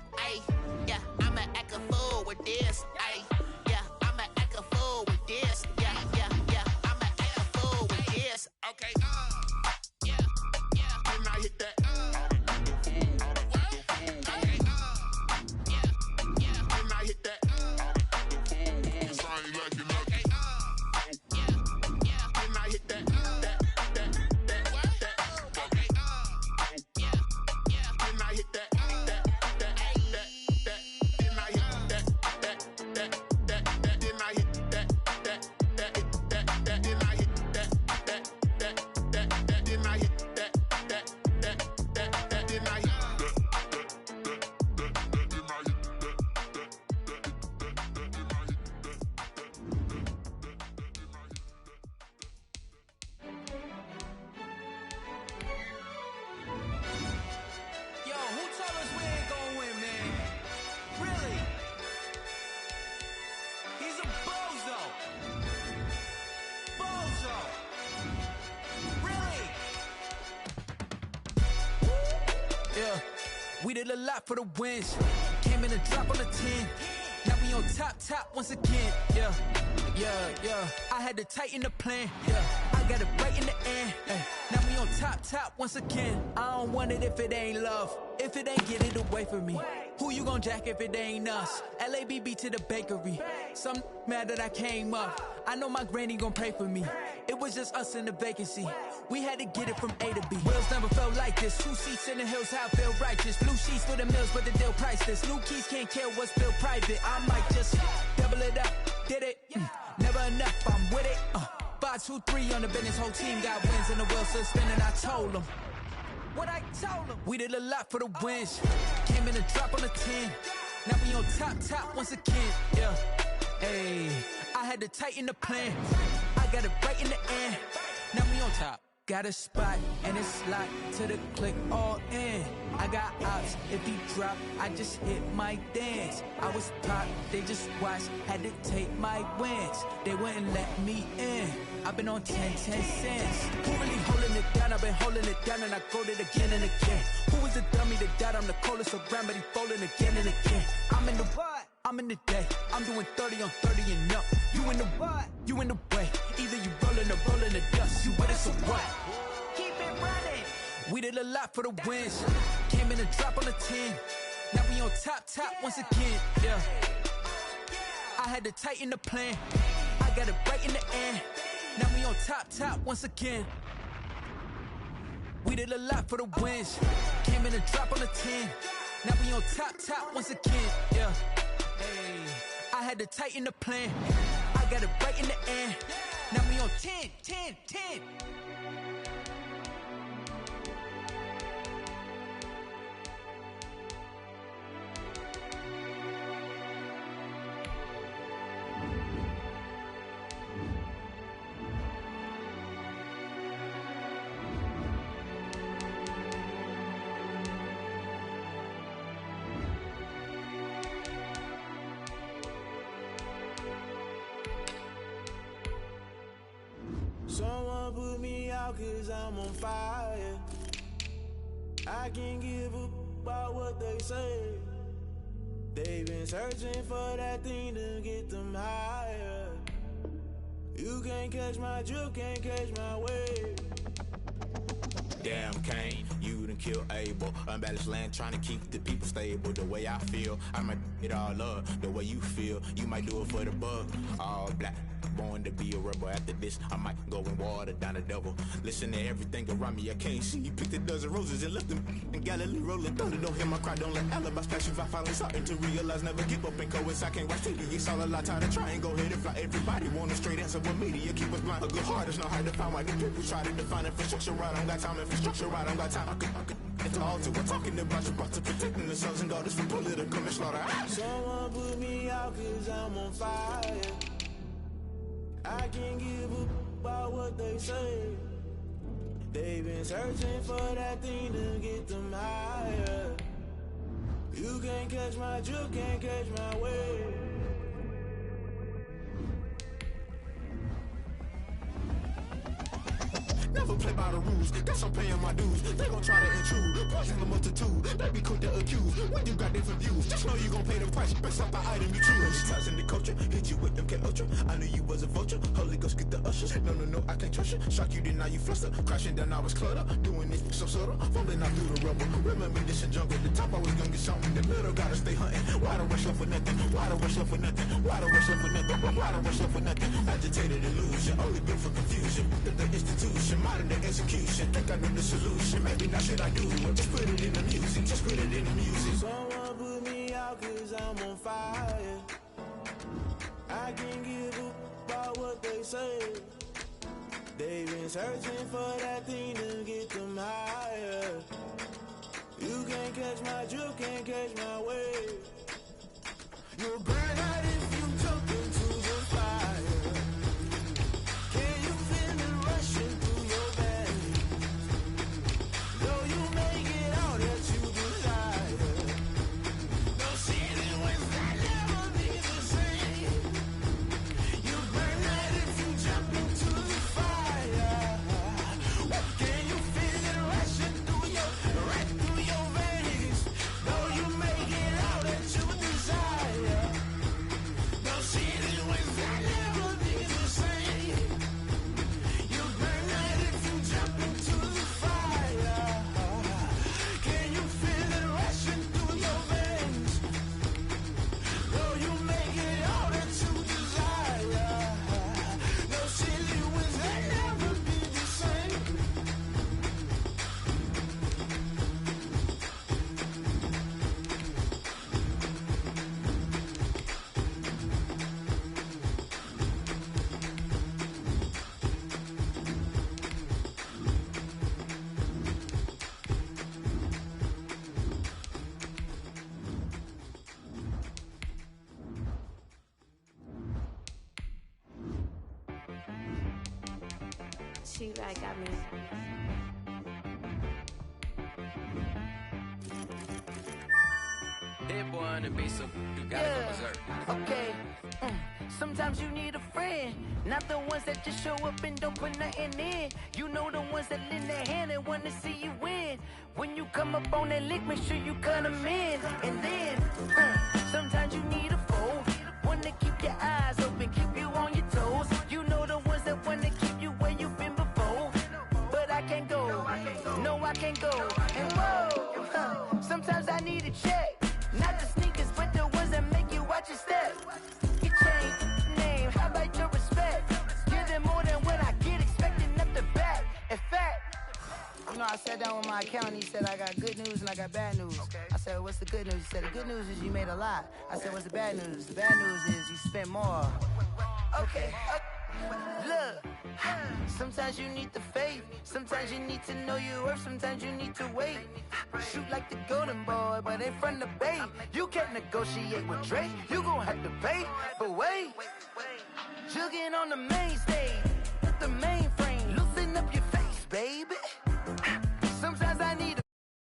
Speaker 17: Yeah, I'ma act a fool with this. Yeah, I'ma act a fool with this. Yeah, I'ma act a fool with this. Okay, Can I hit that? Okay, Can I hit that? Sound like you know. Okay, Can I hit that? Okay, Can I hit that?
Speaker 18: We did a lot for the wins. Came in a drop on the 10. Now we on top once again. Yeah. I had to tighten the plan. Yeah. I got it right in the end. Now we on top once again. I don't want it if it ain't love. If it ain't, get it away from me. Who you gon' jack if it ain't us? LABB to the bakery. Some mad that I came up. I know my granny gon' pray for me. It was just us in the vacancy. We had to get it from A to B. Wheels never felt like this. 2 seats in the hills, how I feel righteous. Blue sheets for the mills, but the deal priceless. New keys can't kill what's built private. I might just double it up. Did it? Never enough, I'm with it. 5, 2, 3 on the business. Whole team got wins and the wheels still spinning. I told them what I told them. We did a lot for the wins. Came in a drop on the 10. Now we on top once again. Yeah. Hey, I had to tighten the plan. I got it right in the end. Now we on top. Got a spot and it's locked to the click all in. I got ops, if he drop, I just hit my dance. I was pop, they just watched, had to take my wins. They wouldn't let me in. I've been on 10 cents. Who really holding it down? I've been holding it down and I go it again and again. Who is the dummy that died? I'm the coldest around, but he folding again and again. I'm in the what? I'm in the day. I'm doing 30 on 30 and up. You in the what? You in the way. Either you rolling or rolling the dust. You with us or what? Keep it running. We did a lot for the wins. Came in a drop on the 10. Now we on top once again. Yeah. I had to tighten the plan. I got it right in the end. Now we on top once again. We did a lot for the wins. Came in a drop on the 10. Now we on top once again. Yeah. Hey. I had to tighten the plan. I got it right in the end. Now we on 10, 10, 10.
Speaker 19: Someone put me out cause I'm on fire. I can't give a about what they say. They've been searching for that thing to get them higher. You can't catch my drift, can't catch my wave.
Speaker 20: Damn Kane, you done killed Abel. Unbalanced land trying to keep the people stable. The way I feel, I might it all up. The way you feel, you might do it for the bug. All black, born to be a rebel. After this, I might go and water down the devil. Listen to everything around me, I can't see. You picked a dozen roses and left them in Galilee rolling thunder. Don't hear my cry, don't let alibis flash. If I finally starting to realize, never give up and coerce. I can't watch TV, it's all a lot. Time to try and go ahead and fly. Everybody want a straight answer with media. Keep us blind. A good heart is not hard to find. Why do people try to define infrastructure right? I don't got time. Infrastructure right, I don't got time. I could it's all to we're talking about your to protecting the sons and daughters from political manslaughter.
Speaker 19: Someone put me out cause I'm on fire. I can't give a about what they say. They've been searching for that thing to get them higher. You can't catch my drift, can't catch my wave.
Speaker 20: Never play by the rules, guess I'm paying my dues. They gon' try to intrude, poison the multitude. They be quick to accuse, when you got different views. Just know you gon' pay the price, based off the item you choose. Ties in the culture, hit you with MK Ultra. I knew you was a vulture, Holy Ghost get the ushers. No, I can't trust you. Shock you, then now you fluster. Crashing down, I was clutter. Doing this so subtle, fumbling out through the rubble. Remember this in jungle, the top I was gonna get something. The middle gotta stay hunting. Why the rush left for nothing? Why the rush left for nothing? Why the rush left for nothing? Why the rush left for nothing? Agitated illusion, only built for confusion. The institution, modern day execution. Think I know the solution. Maybe not shit I do. Just put it in the music. Just put it in the music.
Speaker 19: Someone put me out cause I'm on fire. I can't give a about what they say. They've been searching for that thing to get them higher. You can't catch my drift, can't catch my wave. You'll burn out if you jump into the fire. Can you feel it rushing through your veins? Though you make it all that you desire. No ceiling wins, I never be the same. You burn out if you jump into the fire. Can you feel it rushing through your veins? Though you make it all that you desire. No ceiling wins, I never be the same. You burn out if you jump into the fire. Can you feel it rushing through your veins? Though you make it all that you desire. No ceiling wins, I never be the same.
Speaker 14: She like got me.
Speaker 15: Hit boy on the beat, so you gotta go berserk.
Speaker 8: Okay. Sometimes you need a friend, not the ones that just show up and don't put nothing in. You know the ones that lend their hand and want to see you win. When you come up on that lick, make sure you cut them in. And then, sometimes you need a foe, one to keep your eyes open, keep you on your toes. You know the ones that want to keep you where you've been before. But I can't go, no I can't go. And whoa, sometimes I need a check. Not the sneakers, but the ones that make you watch your step. Your chain, name, how about your respect? Give them more than what I get, expecting up the back. In fact, you know, I sat down with my accountant, he said I got good news and I got bad news. I
Speaker 1: said, what's the good news? He said, the good news is you made a lot. I said, what's the bad news? The bad news is you spent more. Okay. Look, sometimes you need the faith. Sometimes you need to know your worth. Sometimes you need to wait. Shoot like the golden boy, but ain't from the bay. You can't negotiate with Drake. You gon' have to pay. But wait, jugging on the main stage. The main